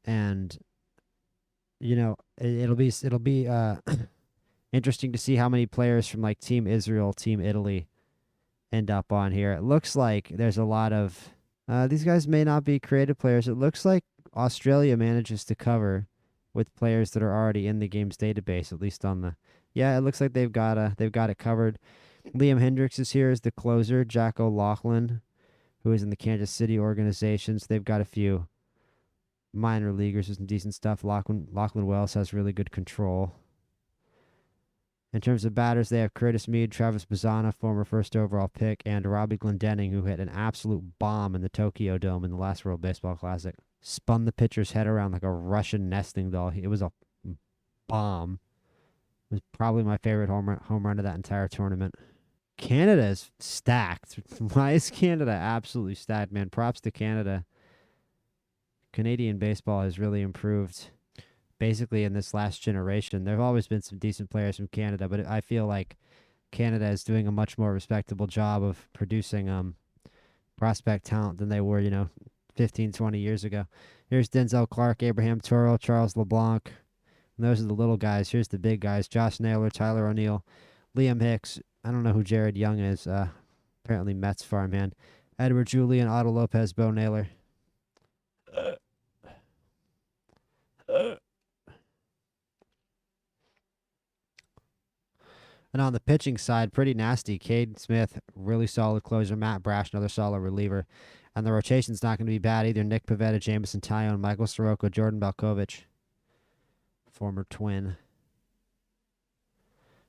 And you know, it'll be interesting to see how many players from like Team Israel, Team Italy end up on here. It looks like there's a lot of these guys may not be creative players. It looks like Australia manages to cover with players that are already in the game's database, at least on the. Yeah, it looks like they've got it covered. Liam Hendricks is here as the closer. Jack O'Loughlin, who is in the Kansas City organizations. They've got a few minor leaguers with some decent stuff. Lachlan Wells has really good control. In terms of batters, they have Curtis Mead, Travis Bazzana, former first overall pick, and Robbie Glendening, who hit an absolute bomb in the Tokyo Dome in the last World Baseball Classic. Spun the pitcher's head around like a Russian nesting doll. It was a bomb. It was probably my favorite home run of that entire tournament. Canada is stacked. Why is Canada absolutely stacked, man? Props to Canada. Canadian baseball has really improved basically in this last generation. There have always been some decent players from Canada, but I feel like Canada is doing a much more respectable job of producing prospect talent than they were, 15, 20 years ago. Here's Denzel Clark, Abraham Toro, Charles LeBlanc. And those are the little guys. Here's the big guys. Josh Naylor, Tyler O'Neill, Liam Hicks. I don't know who Jared Young is. Apparently Mets farmhand. Edward Julian, Otto Lopez, Bo Naylor. And on the pitching side, pretty nasty. Cade Smith, really solid closer. Matt Brash, another solid reliever. And the rotation's not going to be bad either. Nick Pivetta, Jameson Taillon, Michael Soroka, Jordan Belkovich, former Twin.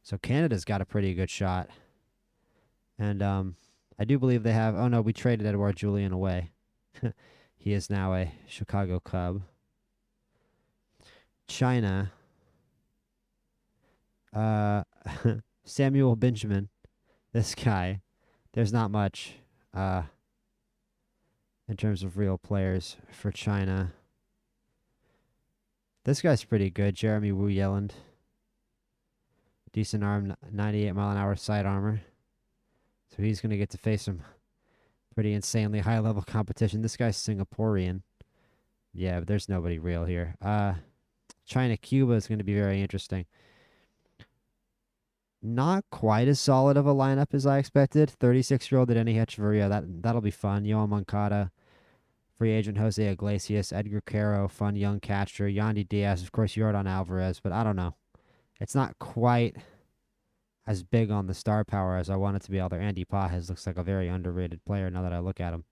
So Canada's got a pretty good shot. And I do believe they have. Oh no, we traded Edouard Julien away. He is now a Chicago Cub. China. Samuel Benjamin. This guy. There's not much in terms of real players for China. This guy's pretty good. Jeremy Wu Yelland. Decent arm, 98-mile-an-hour side armor. So he's going to get to face some pretty insanely high-level competition. This guy's Singaporean. Yeah, but there's nobody real here. China-Cuba is going to be very interesting. Not quite as solid of a lineup as I expected. 36-year-old Denny Echeverria, that'll be fun. Yohan Moncada, free agent Jose Iglesias, Edgar Caro, fun young catcher, Yandy Diaz, of course, Yordan Alvarez, but I don't know. It's not quite as big on the star power as I want it to be. Although Andy Pajes looks like a very underrated player now that I look at him.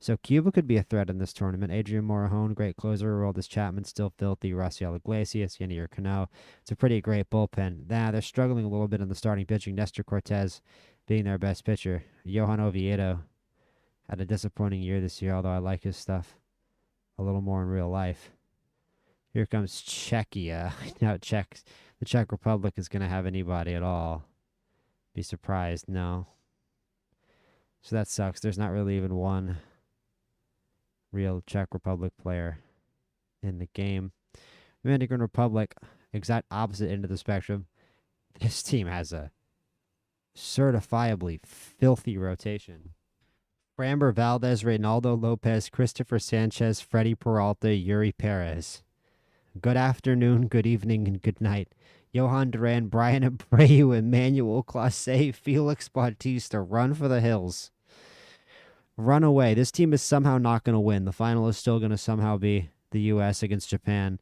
So Cuba could be a threat in this tournament. Adrian Morejon, great closer. Aroldis Chapman, still filthy. Raciel Iglesias, Yanier Cano. It's a pretty great bullpen. They're struggling a little bit in the starting pitching. Nestor Cortez being their best pitcher. Johan Oviedo had a disappointing year this year, although I like his stuff a little more in real life. Here comes Czechia. Now the Czech Republic is going to have anybody at all. Be surprised. No. So that sucks. There's not really even one real Czech Republic player in the game. Dominican Republic, exact opposite end of the spectrum. This team has a certifiably filthy rotation. Framber Valdez, Reynaldo Lopez, Christopher Sanchez, Freddie Peralta, Yuri Perez. Good afternoon, good evening, and good night. Johan Duran, Brian Abreu, Emmanuel Clase, Felix Bautista, run for the hills. Run away. This team is somehow not going to win. The final is still going to somehow be the U.S. against Japan.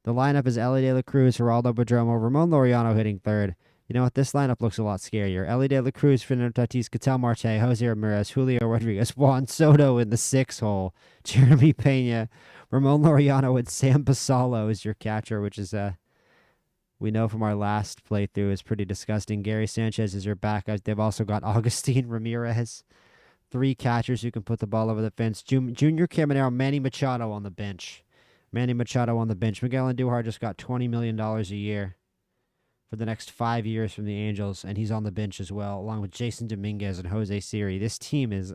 The lineup is Elly De La Cruz, Geraldo Perdomo, Ramon Laureano hitting third. You know what? This lineup looks a lot scarier. Elly De La Cruz, Fernando Tatis, Ketel Marte, Jose Ramirez, Julio Rodriguez, Juan Soto in the 6-hole, Jeremy Pena, Ramon Laureano, and Sam Basallo is your catcher, which is we know from our last playthrough is pretty disgusting. Gary Sanchez is your backup. They've also got Augustin Ramirez. 3 catchers who can put the ball over the fence. Junior Caminero, Manny Machado on the bench. Miguel Andujar just got $20 million a year for the next 5 years from the Angels, and he's on the bench as well, along with Jason Dominguez and Jose Siri. This team is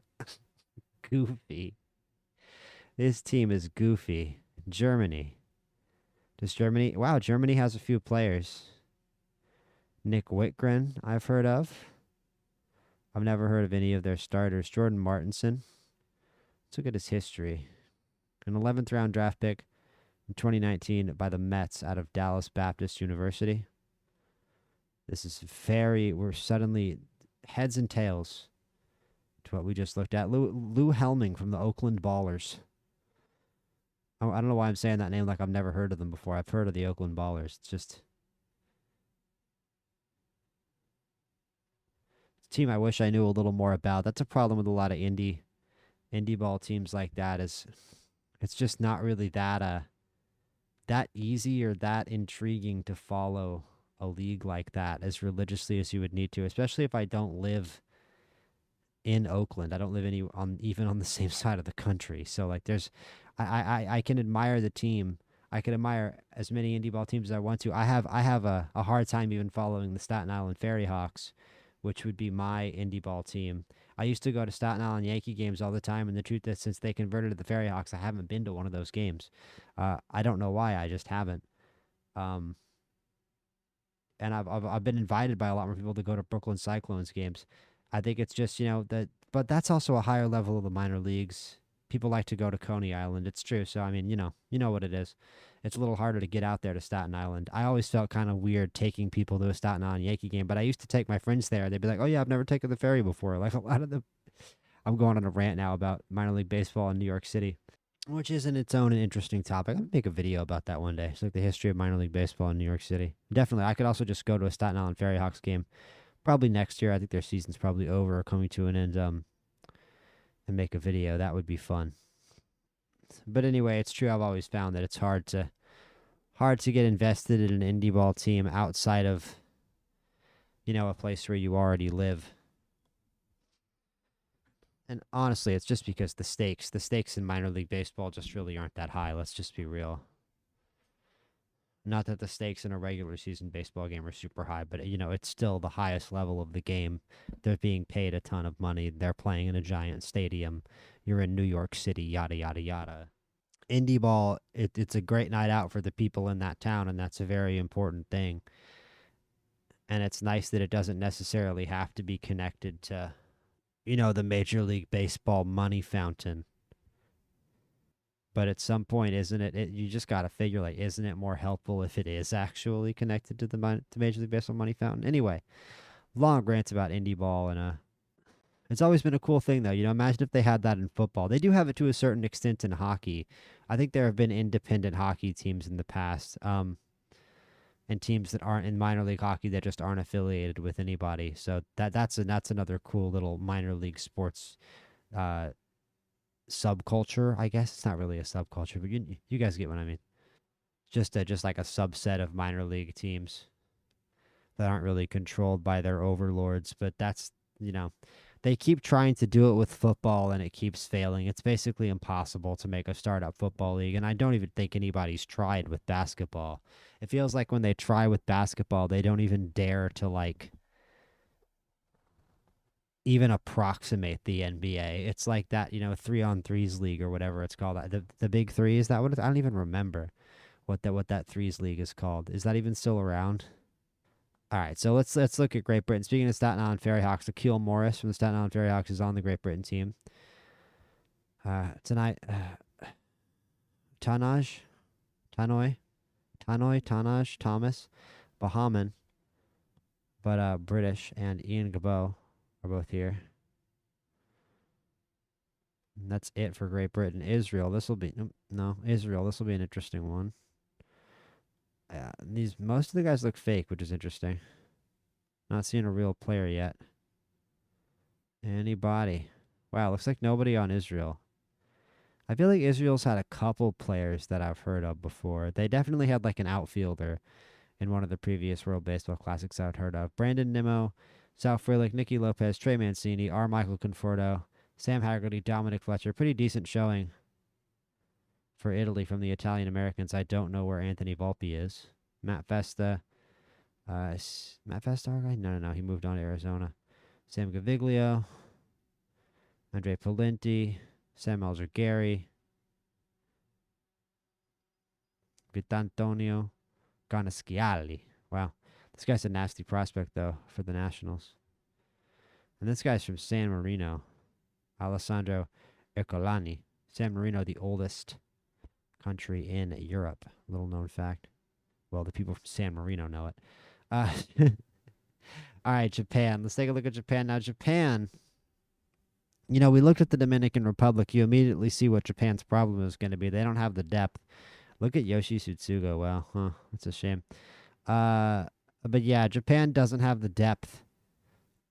goofy. Germany. Wow, Germany has a few players. Nick Whitgren, I've heard of. I've never heard of any of their starters. Jordan Martinson. Let's look at his history. An 11th round draft pick in 2019 by the Mets out of Dallas Baptist University. This is we're suddenly heads and tails to what we just looked at. Lou Helming from the Oakland Ballers. I don't know why I'm saying that name like I've never heard of them before. I've heard of the Oakland Ballers. It's just team I wish I knew a little more about. That's a problem with a lot of indie ball teams like that, is it's just not really that easy or that intriguing to follow a league like that as religiously as you would need to, especially if I don't live in Oakland. I don't live even on the same side of the country. So like I can admire the team. I can admire as many indie ball teams as I want to. I have a hard time even following the Staten Island Ferry Hawks, which would be my indie ball team. I used to go to Staten Island Yankee games all the time, and the truth is, since they converted to the Ferry Hawks, I haven't been to one of those games. I don't know why, I just haven't. And I've been invited by a lot more people to go to Brooklyn Cyclones games. I think it's just, but that's also a higher level of the minor leagues. People like to go to Coney Island. It's true. So, I mean, you know what it is. It's a little harder to get out there to Staten Island. I always felt kind of weird taking people to a Staten Island Yankee game, but I used to take my friends there. They'd be like, oh, yeah, I've never taken the ferry before. Like a lot of I'm going on a rant now about minor league baseball in New York City, which is in its own an interesting topic. I'm going to make a video about that one day. It's like the history of minor league baseball in New York City. Definitely. I could also just go to a Staten Island Ferry Hawks game probably next year. I think their season's probably over or coming to an end, and make a video. That would be fun. But anyway, it's true. I've always found that it's hard to get invested in an indie ball team outside of, a place where you already live. And honestly, it's just because the stakes in minor league baseball just really aren't that high. Let's just be real. Not that the stakes in a regular season baseball game are super high, but it's still the highest level of the game. They're being paid a ton of money. They're playing in a giant stadium. You're in New York City, yada, yada, yada. Indie ball, it's a great night out for the people in that town, and that's a very important thing. And it's nice that it doesn't necessarily have to be connected to, the Major League Baseball money fountain. But at some point, isn't it you just got to figure, like, isn't it more helpful if it is actually connected to the Major League Baseball money fountain? Anyway, long rants about indie ball, and it's always been a cool thing, though. Imagine if they had that in football. They do have it to a certain extent in hockey. I think there have been independent hockey teams in the past, and teams that aren't in minor league hockey that just aren't affiliated with anybody. So that's another cool little minor league sports uh, subculture. I guess it's not really a subculture, but you guys get what I mean. Just like a subset of minor league teams that aren't really controlled by their overlords. But that's they keep trying to do it with football and it keeps failing. It's basically impossible to make a startup football league, and I don't even think anybody's tried with basketball. It feels like when they try with basketball, they don't even dare to like even approximate the NBA. It's like that, 3-on-3s league or whatever it's called. The Big Three, is that what I don't even remember what that threes league is called. Is that even still around? All right, so let's look at Great Britain. Speaking of Staten Island Ferry Hawks, Akil Morris from the Staten Island Ferry Hawks is on the Great Britain team. Tonight, Tanaj, Tanaj, Thomas, Bahaman, but British, and Ian Gabo are both here. And that's it for Great Britain. Israel, this will be Israel. This will be an interesting one. Most of the guys look fake, which is interesting. Not seeing a real player yet. Anybody? Wow, looks like nobody on Israel. I feel like Israel's had a couple players that I've heard of before. They definitely had like an outfielder in one of the previous World Baseball Classics I'd heard of. Brandon Nimmo, Sal Frelick, Nicky Lopez, Trey Mancini, R. Michael Conforto, Sam Haggerty, Dominic Fletcher. Pretty decent showing for Italy from the Italian Americans. I don't know where Anthony Volpe is. Matt Festa. Matt Festa our guy? No. He moved on to Arizona. Sam Gaviglio. Andre Polenti. Sam Alzergari. Vitantonio Ganasciali. Wow. This guy's a nasty prospect, though, for the Nationals. And this guy's from San Marino. Alessandro Ercolani. San Marino, the oldest country in Europe. Little known fact. Well, the people from San Marino know it. All right, Japan. Let's take a look at Japan. Now, Japan, we looked at the Dominican Republic. You immediately see what Japan's problem is going to be. They don't have the depth. Look at Yoshi Tsutsugo. Wow, that's a shame. But yeah, Japan doesn't have the depth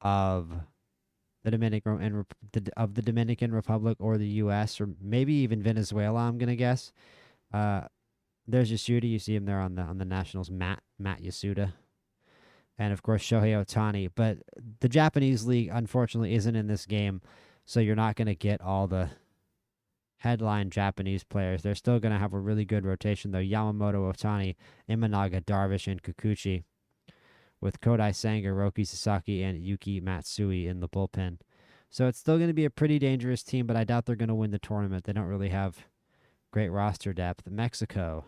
of the Dominican Republic or the U.S. or maybe even Venezuela. I'm gonna guess. There's Yasuda. You see him there on the Nationals. Matt Yasuda, and of course Shohei Ohtani. But the Japanese league, unfortunately, isn't in this game, so you're not gonna get all the headline Japanese players. They're still gonna have a really good rotation though. Yamamoto, Ohtani, Imanaga, Darvish, and Kikuchi, with Kodai Senga, Roki Sasaki, and Yuki Matsui in the bullpen. So it's still going to be a pretty dangerous team, but I doubt they're going to win the tournament. They don't really have great roster depth. Mexico.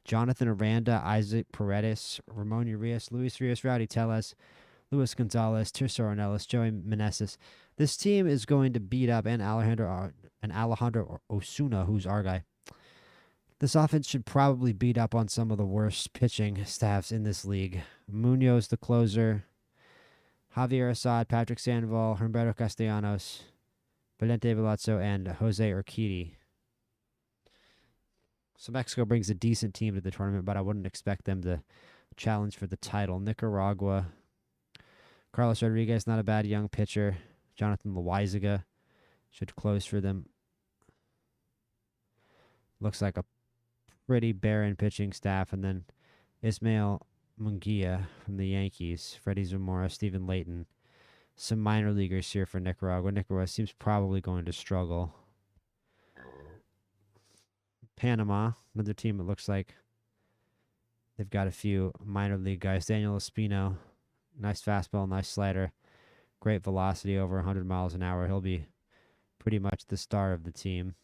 Jonathan Aranda, Isaac Paredes, Ramon Urias, Luis Rios, Rowdy Tellez, Luis Gonzalez, Tirso Ornelas, Joey Meneses. This team is going to beat up and Alejandro Osuna, who's our guy. This offense should probably beat up on some of the worst pitching staffs in this league. Munoz, the closer. Javier Assad, Patrick Sandoval, Humberto Castellanos, Valente Velazzo, and Jose Urquidy. So Mexico brings a decent team to the tournament, but I wouldn't expect them to challenge for the title. Nicaragua. Carlos Rodriguez, not a bad young pitcher. Jonathan Loaizaga should close for them. Looks like a pretty barren pitching staff. And then Ismael Munguia from the Yankees, Freddie Zamora, Stephen Layton. Some minor leaguers here for Nicaragua. Nicaragua seems probably going to struggle. Panama, another team it looks like they've got a few minor league guys. Daniel Espino, nice fastball, nice slider, great velocity, over 100 miles an hour. He'll be pretty much the star of the team.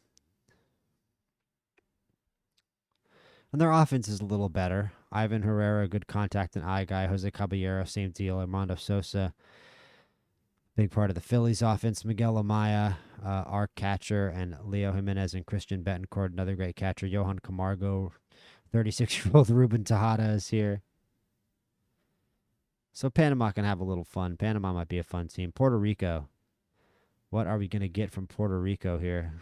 And their offense is a little better. Ivan Herrera, good contact and eye guy. Jose Caballero, same deal. Armando Sosa, big part of the Phillies offense. Miguel Amaya, our catcher, and Leo Jimenez and Christian Betancourt, another great catcher. Johan Camargo, 36-year-old Ruben Tejada is here. So Panama can have a little fun. Panama might be a fun team. Puerto Rico. What are we going to get from Puerto Rico here?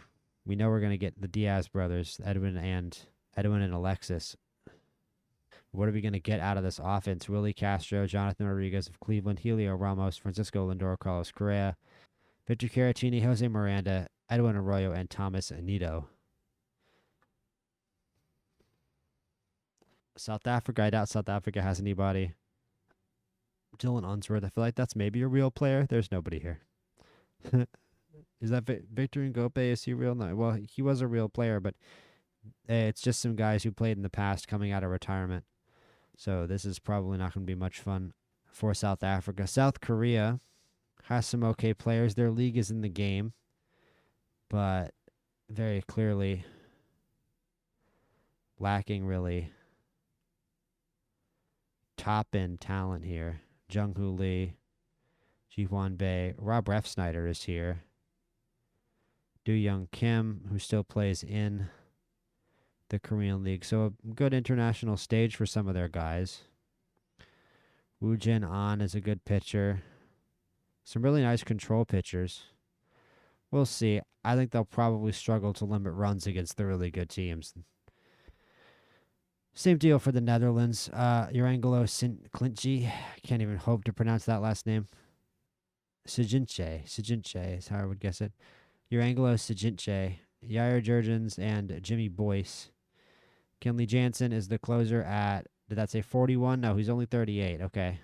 We know we're going to get the Diaz brothers, Edwin and Alexis. What are we going to get out of this offense? Willie Castro, Jonathan Rodriguez of Cleveland, Helio Ramos, Francisco Lindor, Carlos Correa, Victor Caratini, Jose Miranda, Edwin Arroyo, and Thomas Anito. South Africa, I doubt South Africa has anybody. Dylan Unsworth, I feel like that's maybe a real player. There's nobody here. Is that Victor Ngope? Is he real? No. Well, he was a real player, but it's just some guys who played in the past coming out of retirement. So this is probably not going to be much fun for South Africa. South Korea has some okay players. Their league is in the game, but very clearly lacking really top-end talent here. Jung-Hoo Lee, Ji-Hwan Bae, Rob Refsnyder is here. Do Young Kim, who still plays in the Korean League. So a good international stage for some of their guys. Woo Jin An is a good pitcher. Some really nice control pitchers. We'll see. I think they'll probably struggle to limit runs against the really good teams. Same deal for the Netherlands. Urangelo Clinchy. Can't even hope to pronounce that last name. Sijinche is how I would guess it. Urangelo Sijinche, Yair Jurgens, and Jimmy Boyce. Kenley Jansen is the closer at, did that say 41? No, he's only 38. Okay.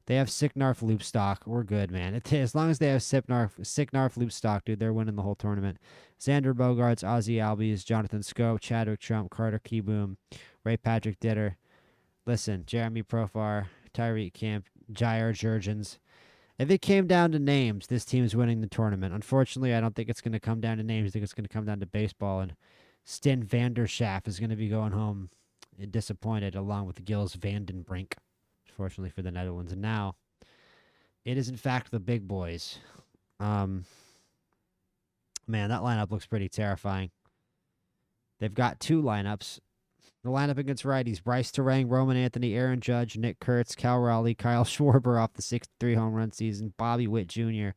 They have Sicknarf Loopstock. We're good, man. As long as they have Sicknarf Loopstock, dude, they're winning the whole tournament. Xander Bogaerts, Ozzie Albies, Jonathan Scope, Chadwick Trump, Carter Kieboom, Ray Patrick Ditter. Listen, Jeremy Profar, Tyreek Camp, Jair Jurgens. If it came down to names, this team's winning the tournament. Unfortunately, I don't think it's going to come down to names. I think it's going to come down to baseball. And Sten Vanderschaaf is going to be going home disappointed along with Gils Vandenbrink, fortunately for the Netherlands. And now, it is in fact the big boys. Man, that lineup looks pretty terrifying. They've got two lineups. The lineup against righties: Bryce Terang, Roman Anthony, Aaron Judge, Nick Kurtz, Cal Raleigh, Kyle Schwarber off the 63 home run season, Bobby Witt Jr.,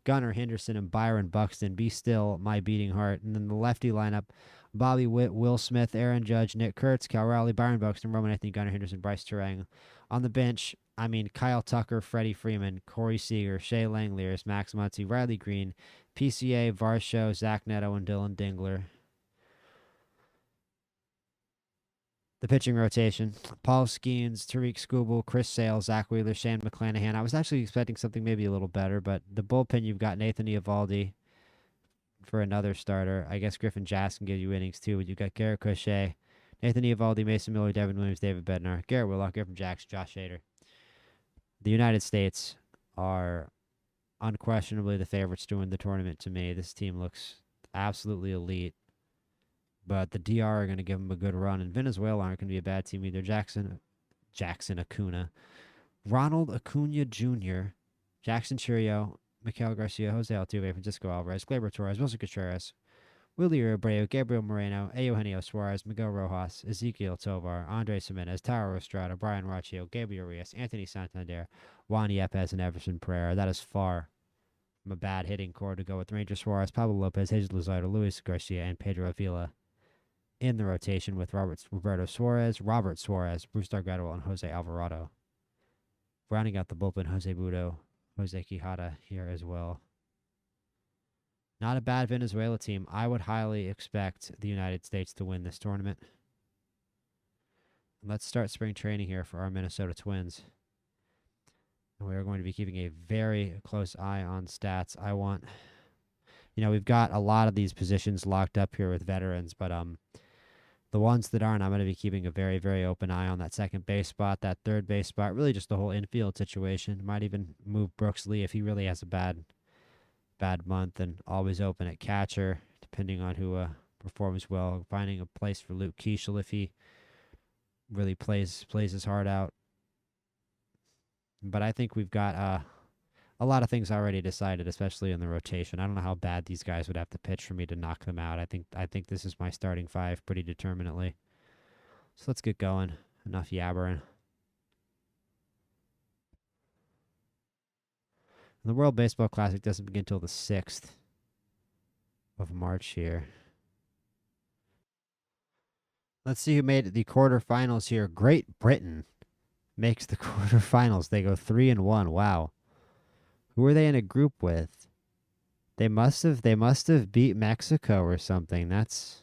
Gunnar Henderson, and Byron Buxton. Be still, my beating heart. And then the lefty lineup: Bobby Witt, Will Smith, Aaron Judge, Nick Kurtz, Cal Raleigh, Byron Buxton, Roman Anthony, Gunnar Henderson, Bryce Terang. On the bench, Kyle Tucker, Freddie Freeman, Corey Seager, Shea Langeliers, Max Muncy, Riley Green, PCA, Varsho, Zach Neto, and Dylan Dingler. The pitching rotation: Paul Skeens, Tariq Skubal, Chris Sale, Zach Wheeler, Shane McClanahan. I was actually expecting something maybe a little better, but the bullpen, you've got Nathan Eovaldi for another starter. I guess Griffin Jass can give you innings too, but you've got Garrett Crochet, Nathan Eovaldi, Mason Miller, Devin Williams, David Bednar, Garrett Willock, Griffin Jackson, Josh Hader. The United States are unquestionably the favorites to win the tournament to me. This team looks absolutely elite. But the DR are going to give them a good run. And Venezuela aren't going to be a bad team either. Jackson Acuna, Ronald Acuna Jr., Jackson Churio, Miguel Garcia, Jose Altuve, Francisco Alvarez, Gleyber Torres, Wilson Contreras, Willie Abreu, Gabriel Moreno, Eugenio Suarez, Miguel Rojas, Ezequiel Tovar, Andres Jimenez, Taro Estrada, Brian Raccio, Gabriel Reyes, Anthony Santander, Juan Yepes, and Everson Pereira. That is far from a bad hitting core to go with. Ranger Suarez, Pablo Lopez, Jesus Luzardo, Luis Garcia, and Pedro Avila in the rotation with Robert Suarez, Bruce Dargretto, and Jose Alvarado. Rounding out the bullpen, Jose Budo, Jose Quijada here as well. Not a bad Venezuela team. I would highly expect the United States to win this tournament. Let's start spring training here for our Minnesota Twins. And we are going to be keeping a very close eye on stats. We've got a lot of these positions locked up here with veterans, but the ones that aren't, I'm going to be keeping a very, very open eye on that second base spot, that third base spot, really just the whole infield situation. Might even move Brooks Lee if he really has a bad month, and always open at catcher, depending on who performs well. Finding a place for Luke Keeschel if he really plays his heart out. But I think we've got a lot of things already decided, especially in the rotation. I don't know how bad these guys would have to pitch for me to knock them out. I think this is my starting five pretty determinately. So let's get going. Enough yabbering. The World Baseball Classic doesn't begin until the 6th of March here. Let's see who made the quarterfinals here. Great Britain makes the quarterfinals. They go 3-1. Wow. Who are they in a group with? They must have beat Mexico or something. That's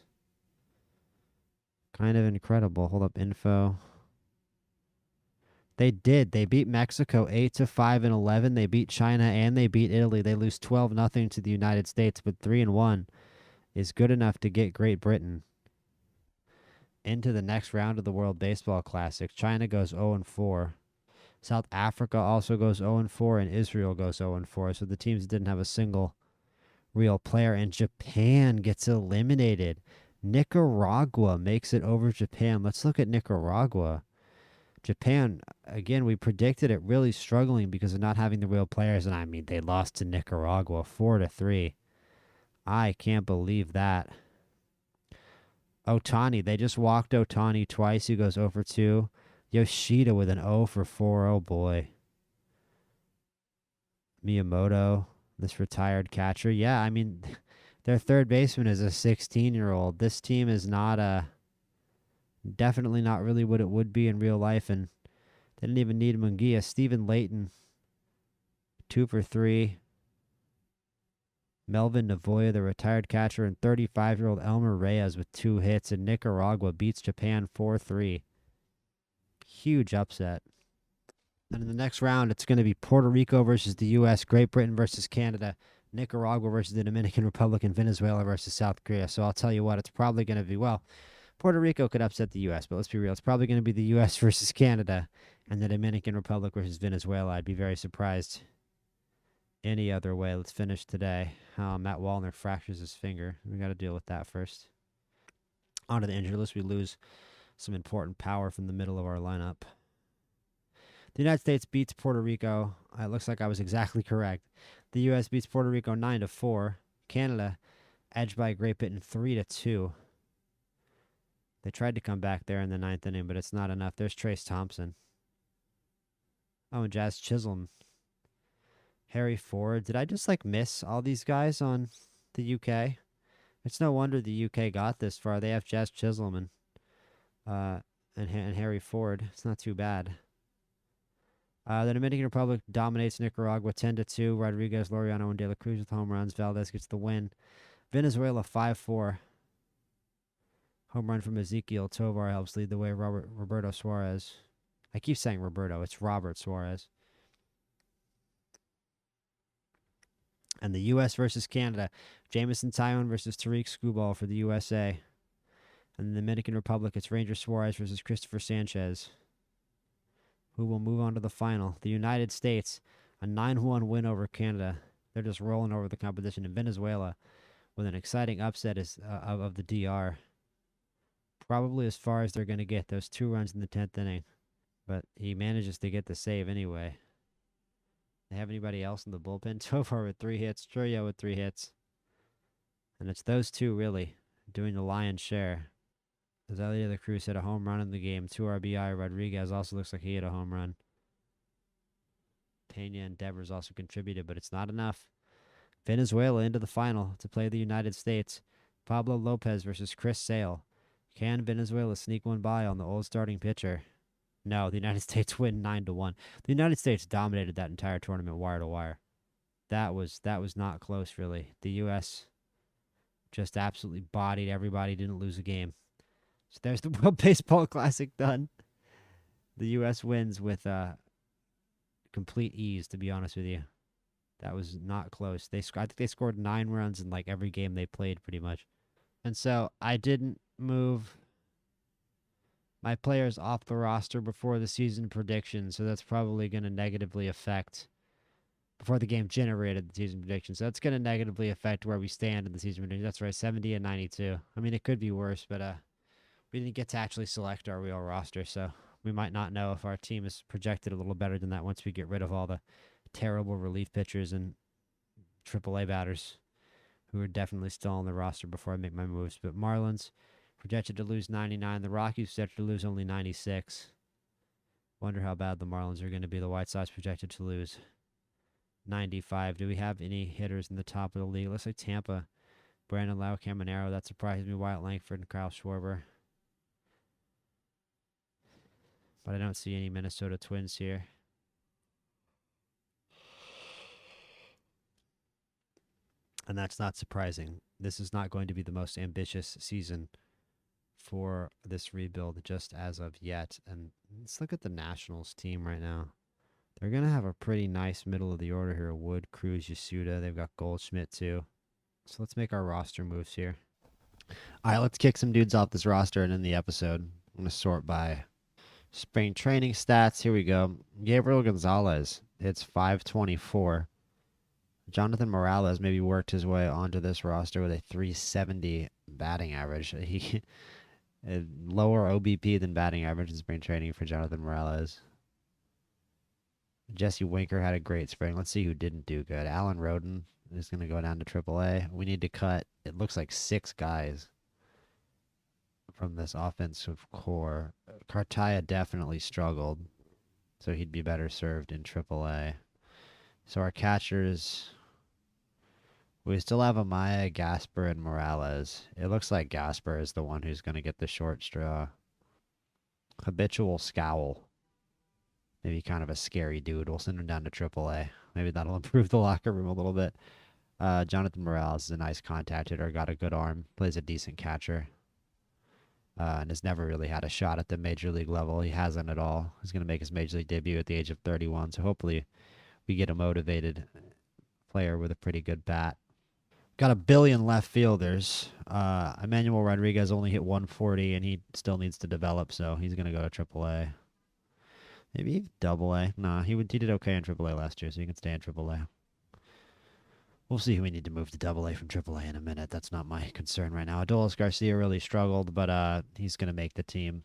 kind of incredible. Hold up, info. They did. They beat Mexico 8-5 and 11. They beat China and they beat Italy. They lose 12-0 to the United States, but 3-1 is good enough to get Great Britain into the next round of the World Baseball Classic. China goes 0-4. South Africa also goes 0-4, and Israel goes 0-4. So the teams didn't have a single real player, and Japan gets eliminated. Nicaragua makes it over Japan. Let's look at Nicaragua. Japan, again, we predicted it really struggling because of not having the real players, and I mean, they lost to Nicaragua 4-3. I can't believe that. Otani, they just walked Otani twice. He goes 0-2. Yoshida with an 0-4. Oh boy. Miyamoto, this retired catcher. Yeah, I mean, their third baseman is a 16-year-old. This team is not definitely not really what it would be in real life, and they didn't even need Munguia. Stephen Layton, 2-3. Melvin Navoya, the retired catcher, and 35-year-old Elmer Reyes with 2 hits, and Nicaragua beats Japan 4-3. Huge upset. And in the next round, it's going to be Puerto Rico versus the U.S., Great Britain versus Canada, Nicaragua versus the Dominican Republic, and Venezuela versus South Korea. So I'll tell you what, it's probably going to be, well, Puerto Rico could upset the U.S., but let's be real. It's probably going to be the U.S. versus Canada and the Dominican Republic versus Venezuela. I'd be very surprised any other way. Let's finish today. Matt Wallner fractures his finger. We got to deal with that first. On to the injury list. We lose some important power from the middle of our lineup. The United States beats Puerto Rico. It looks like I was exactly correct. The U.S. beats Puerto Rico 9-4. Canada edged by Great Britain 3-2. They tried to come back there in the 9th inning, but it's not enough. There's Trace Thompson. Oh, and Jazz Chisholm. Harry Ford. Did I just miss all these guys on the UK? It's no wonder the UK got this far. They have Jazz Chisholm and Harry Ford. It's not too bad. The Dominican Republic dominates Nicaragua 10-2. Rodriguez, Laureano, and De La Cruz with home runs. Valdez gets the win. Venezuela 5-4. Home run from Ezequiel Tovar helps lead the way. Roberto Suarez. I keep saying Roberto. It's Robert Suarez. And the U.S. versus Canada. Jamison Tyone versus Tariq Skubal for the USA. And the Dominican Republic, it's Ranger Suarez versus Christopher Sanchez, who will move on to the final. The United States, a 9-1 win over Canada. They're just rolling over the competition. In Venezuela, with an exciting upset of the DR. Probably as far as they're going to get. Those 2 runs in the 10th inning. But he manages to get the save anyway. They have anybody else in the bullpen? Tovar with 3 hits. Trujillo with 3 hits. And it's those 2 really doing the lion's share. Azalea de la Cruz hit a home run in the game. 2 RBI. Rodriguez also looks like he hit a home run. Pena and Devers also contributed, but it's not enough. Venezuela into the final to play the United States. Pablo Lopez versus Chris Sale. Can Venezuela sneak one by on the old starting pitcher? No, the United States win 9-1. The United States dominated that entire tournament wire to wire. That was not close, really. The U.S. just absolutely bodied everybody, didn't lose a game. So there's the World Baseball Classic done. The U.S. wins with complete ease, to be honest with you. That was not close. I think they scored 9 runs in every game they played, pretty much. And so I didn't move my players off the roster before the season prediction, so that's probably going to negatively affect, before the game generated the season prediction, so that's going to negatively affect where we stand in the season prediction. That's right, 70 and 92. I mean, it could be worse, but we're We didn't get to actually select our real roster, so we might not know if our team is projected a little better than that once we get rid of all the terrible relief pitchers and AAA batters who are definitely still on the roster before I make my moves. But Marlins projected to lose 99. The Rockies projected to lose only 96. Wonder how bad the Marlins are going to be. The White Sox projected to lose 95. Do we have any hitters in the top of the league? Looks like Tampa. Brandon Lau, Caminero. That surprised me. Wyatt Langford and Kyle Schwarber. But I don't see any Minnesota Twins here. And that's not surprising. This is not going to be the most ambitious season for this rebuild just as of yet. And let's look at the Nationals team right now. They're going to have a pretty nice middle of the order here. Wood, Cruz, Yasuda. They've got Goldschmidt too. So let's make our roster moves here. All right, let's kick some dudes off this roster and end the episode. I'm going to sort by spring training stats. Here we go. Gabriel Gonzalez. It's 524. Jonathan Morales maybe worked his way onto this roster with a 370 batting average. He lower OBP than batting average in spring training for Jonathan Morales. Jesse Winker had a great spring. Let's see who didn't do good. Alan Roden is going to go down to AAA. We need to cut, it looks like 6 guys from this offensive core. Cartaya definitely struggled, so he'd be better served in AAA. So our catchers, we still have Amaya, Gasper, and Morales. It looks like Gasper is the one who's going to get the short straw. Habitual Scowl. Maybe kind of a scary dude. We'll send him down to AAA. Maybe that'll improve the locker room a little bit. Jonathan Morales is a nice contact hitter. Got a good arm. Plays a decent catcher. And has never really had a shot at the major league level. He hasn't at all. He's going to make his major league debut at the age of 31. So hopefully we get a motivated player with a pretty good bat. Got a billion left fielders. Emmanuel Rodriguez only hit 140, and he still needs to develop, so he's going to go to AAA. Maybe AA. Nah, he did okay in AAA last year, so he can stay in AAA. We'll see who we need to move to AA from AAA in a minute. That's not my concern right now. Adolis Garcia really struggled, but he's going to make the team.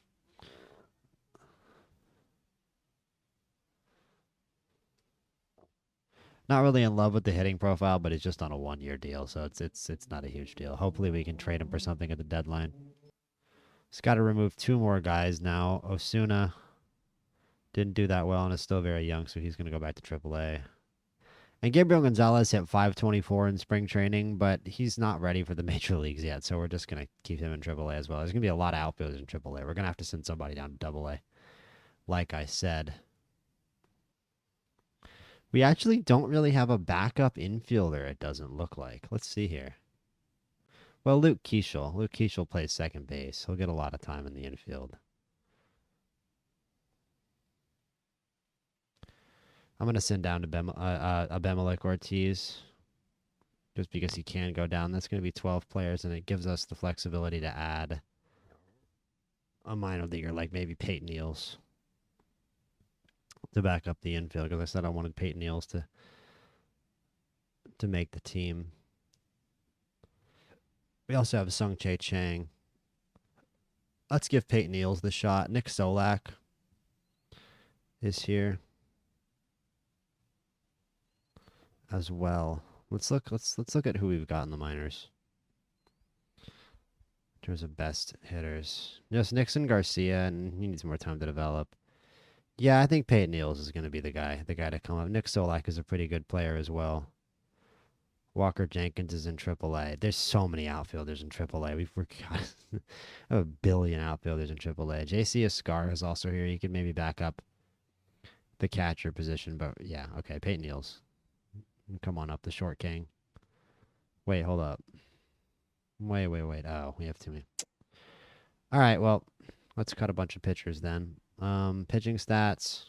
Not really in love with the hitting profile, but he's just on a 1-year deal, so it's not a huge deal. Hopefully we can trade him for something at the deadline. He's got to remove 2 more guys now. Osuna didn't do that well and is still very young, so he's going to go back to AAA. And Gabriel Gonzalez hit 524 in spring training, but he's not ready for the major leagues yet, so we're just going to keep him in AAA as well. There's going to be a lot of outfielders in AAA. We're going to have to send somebody down to AA, like I said. We actually don't really have a backup infielder, it doesn't look like. Let's see here. Well, Luke Keeschel. Luke Keeschel plays second base. He'll get a lot of time in the infield. I'm going to send down to Abimelec Ortiz just because he can go down. That's going to be 12 players, and it gives us the flexibility to add a minor leaguer like maybe Peyton Neals to back up the infield, because I said I wanted Peyton Neals to make the team. We also have Sung Chae Chang. Let's give Peyton Neals the shot. Nick Solak is here as well. Let's look at who we've got in the minors in terms of best hitters. Just Nixon Garcia, and he needs more time to develop. Yeah, I think Peyton Neals is going to be the guy to come up. Nick Solak is a pretty good player as well. Walker Jenkins is in AAA. There's so many outfielders in AAA. We've got a billion outfielders in AAA. JC Escar is also here. He could maybe back up the catcher position, but yeah, okay. Peyton Neals, come on up, the short king. Wait, hold up. Wait. Oh, we have too many. All right, well, let's cut a bunch of pitchers then. Pitching stats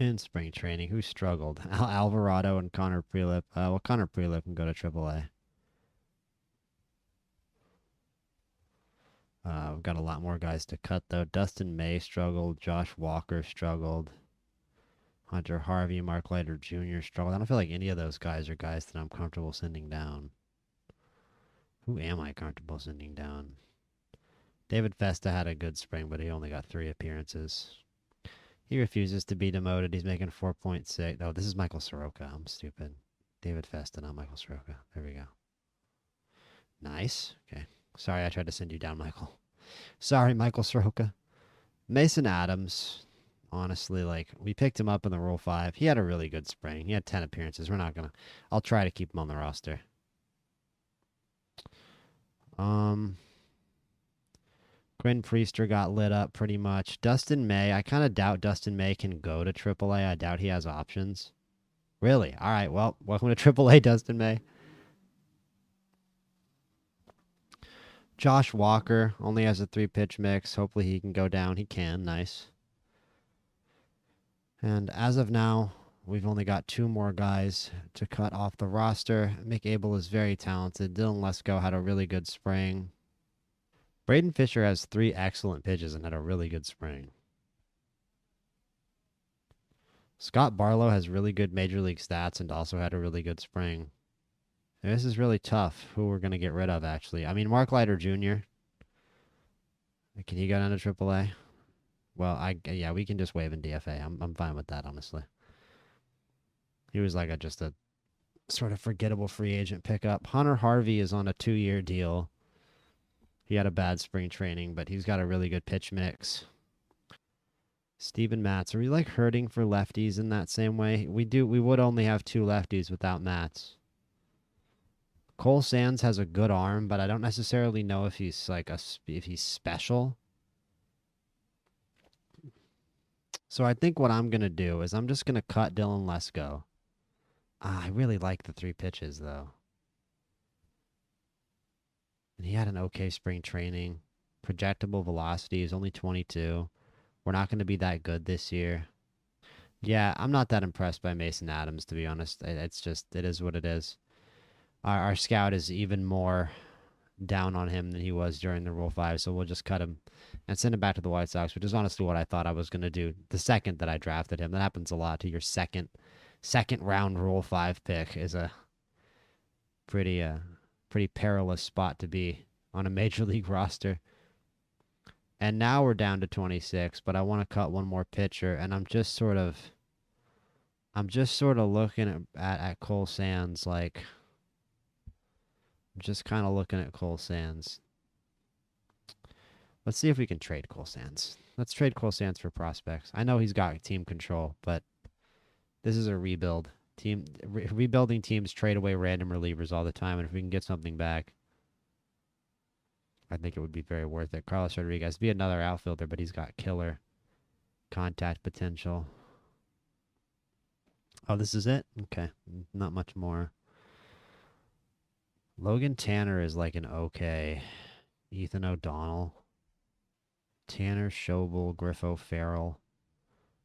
in spring training. Who struggled? Alvarado and Connor Prelip. Well, Connor Prelip can go to AAA. We've got a lot more guys to cut, though. Dustin May struggled. Josh Walker struggled. Hunter Harvey, Mark Leiter Jr. struggled. I don't feel like any of those guys are guys that I'm comfortable sending down. Who am I comfortable sending down? David Festa had a good spring, but he only got 3 appearances. He refuses to be demoted. He's making 4.6. Oh, this is Michael Soroka. I'm stupid. David Festa, not Michael Soroka. There we go. Nice. Okay. Sorry, I tried to send you down, Michael. Sorry, Michael Soroka. Mason Adams. Honestly, like, we picked him up in the Rule 5. He had a really good spring. He had 10 appearances. We're not going to. I'll try to keep him on the roster. Quinn Priester got lit up pretty much. Dustin May. I kind of doubt Dustin May can go to AAA. I doubt he has options. Really? All right. Well, welcome to AAA, Dustin May. Josh Walker only has a 3-pitch mix. Hopefully he can go down. He can. Nice. And as of now, we've only got 2 more guys to cut off the roster. Mick Abel is very talented. Dylan Lesko had a really good spring. Braden Fisher has 3 excellent pitches and had a really good spring. Scott Barlow has really good major league stats and also had a really good spring. This is really tough who we're going to get rid of, actually. I mean, Mark Leiter Jr. Can he go down to AAA? Well, yeah, we can just waive in DFA. I'm fine with that, honestly. He was like just a sort of forgettable free agent pickup. Hunter Harvey is on a 2-year deal. He had a bad spring training, but he's got a really good pitch mix. Steven Matz. Are we like hurting for lefties in that same way? We would only have 2 lefties without Matz. Cole Sands has a good arm, but I don't necessarily know if he's like if he's special. So I think what I'm gonna do is I'm just gonna cut Dylan Lesko. I really like the 3 pitches though. And he had an okay spring training. Projectable velocity is only 22. We're not going to be that good this year. Yeah, I'm not that impressed by Mason Adams, to be honest. It's just, it is what it is. Our scout is even more down on him than he was during the Rule 5, so we'll just cut him and send him back to the White Sox, which is honestly what I thought I was going to do the second that I drafted him. That happens a lot to your second round Rule 5 pick is a pretty perilous spot to be on a major league roster. And now we're down to 26, but I want to cut one more pitcher, and I'm just sort of looking at Cole Sands like I'm just kind of looking at Cole Sands. Let's see if we can trade Cole Sands. Let's trade Cole Sands for prospects. I know he's got team control, but this is a rebuild. Rebuilding teams trade away random relievers all the time, and if we can get something back, I think it would be very worth it. Carlos Rodriguez, be another outfielder, but he's got killer contact potential. Oh, this is it? Okay. Not much more. Logan Tanner is like an okay. Ethan O'Donnell. Tanner, Schobel, Griffo Farrell.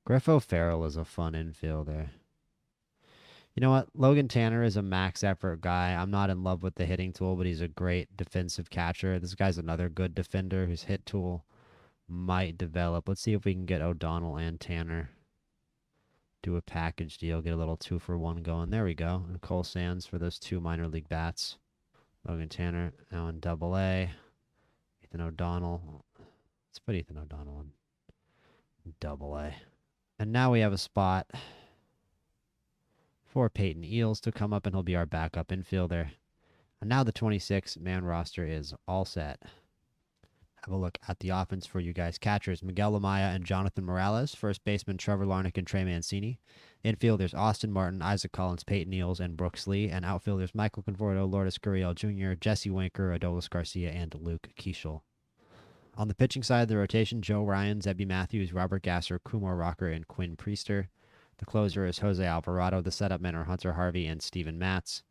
Griffo Farrell is a fun infielder. You know what? Logan Tanner is a max effort guy. I'm not in love with the hitting tool, but he's a great defensive catcher. This guy's another good defender whose hit tool might develop. Let's see if we can get O'Donnell and Tanner. Do a package deal, get a little 2-for-1 going. There we go. And Cole Sands for those 2 minor league bats. Logan Tanner now in AA. Ethan O'Donnell. Let's put Ethan O'Donnell in AA. And now we have a spot for Peyton Eels to come up, and he'll be our backup infielder. And now the 26-man roster is all set. Have a look at the offense for you guys. Catchers, Miguel Amaya and Jonathan Morales. First baseman, Trevor Larnach and Trey Mancini. Infielders, Austin Martin, Isaac Collins, Peyton Eels, and Brooks Lee. And outfielders, Michael Conforto, Lourdes Gurriel Jr., Jesse Winker, Adolis Garcia, and Luke Keeschel. On the pitching side of the rotation, Joe Ryan, Zebby Matthews, Robert Gasser, Kumar Rocker, and Quinn Priester. The closer is Jose Alvarado. The setup men are Hunter Harvey and Steven Matz.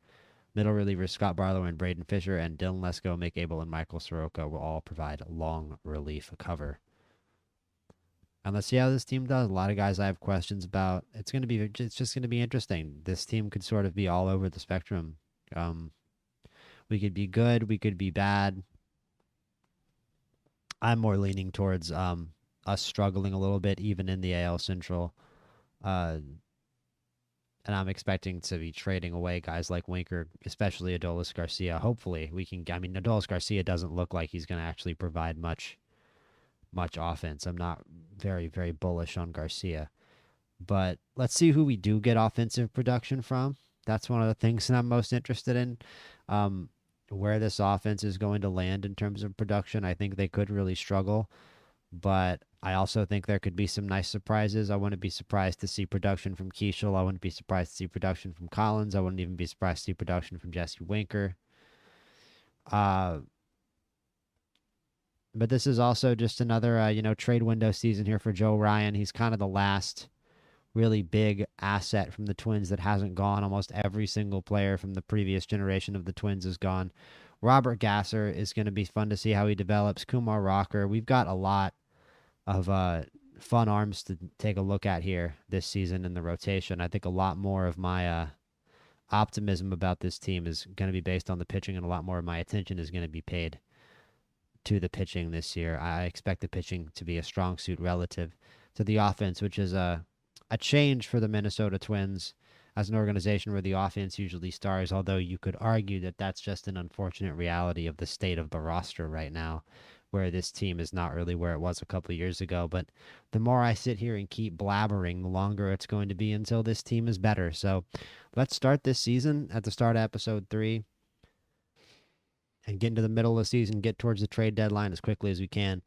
Middle relievers Scott Barlow and Braden Fisher, and Dylan Lesko, Mick Abel, and Michael Soroka will all provide long relief cover. And let's see how this team does. A lot of guys I have questions about. It's just going to be interesting. This team could sort of be all over the spectrum. We could be good. We could be bad. I'm more leaning towards us struggling a little bit, even in the AL Central. And I'm expecting to be trading away guys like Winker, especially Adolis Garcia. Hopefully we can. I mean, Adolis Garcia doesn't look like he's going to actually provide much much offense. I'm not very, very bullish on Garcia. But let's see who we do get offensive production from. That's one of the things that I'm most interested in. Um, where this offense is going to land in terms of production. I think they could really struggle, but I also think there could be some nice surprises. I wouldn't be surprised to see production from Keishel. I wouldn't be surprised to see production from Collins. I wouldn't even be surprised to see production from Jesse Winker. Uh, but this is also just another, trade window season here for Joe Ryan. He's kind of the last really big asset from the Twins that hasn't gone. Almost every single player from the previous generation of the Twins is gone. Robert Gasser is going to be fun to see how he develops. Kumar Rocker. We've got a lot of fun arms to take a look at here this season in the rotation. I think a lot more of my optimism about this team is going to be based on the pitching, and a lot more of my attention is going to be paid to the pitching this year. I expect the pitching to be a strong suit relative to the offense, which is a change for the Minnesota Twins as an organization where the offense usually stars, although you could argue that that's just an unfortunate reality of the state of the roster right now, where this team is not really where it was a couple of years ago. But the more I sit here and keep blabbering, the longer it's going to be until this team is better. So let's start this season at the start of episode 3 and get into the middle of the season, get towards the trade deadline as quickly as we can,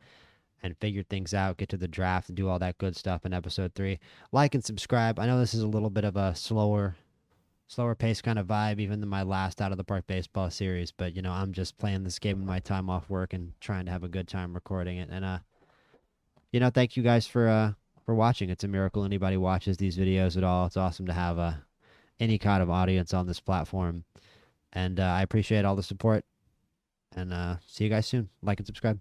and figure things out, get to the draft, and do all that good stuff in episode 3. Like and subscribe. I know this is a little bit of a slower pace kind of vibe, even than my last Out of the Park Baseball series, but, I'm just playing this game in my time off work and trying to have a good time recording it. And, thank you guys for watching. It's a miracle anybody watches these videos at all. It's awesome to have any kind of audience on this platform. And I appreciate all the support. And see you guys soon. Like and subscribe.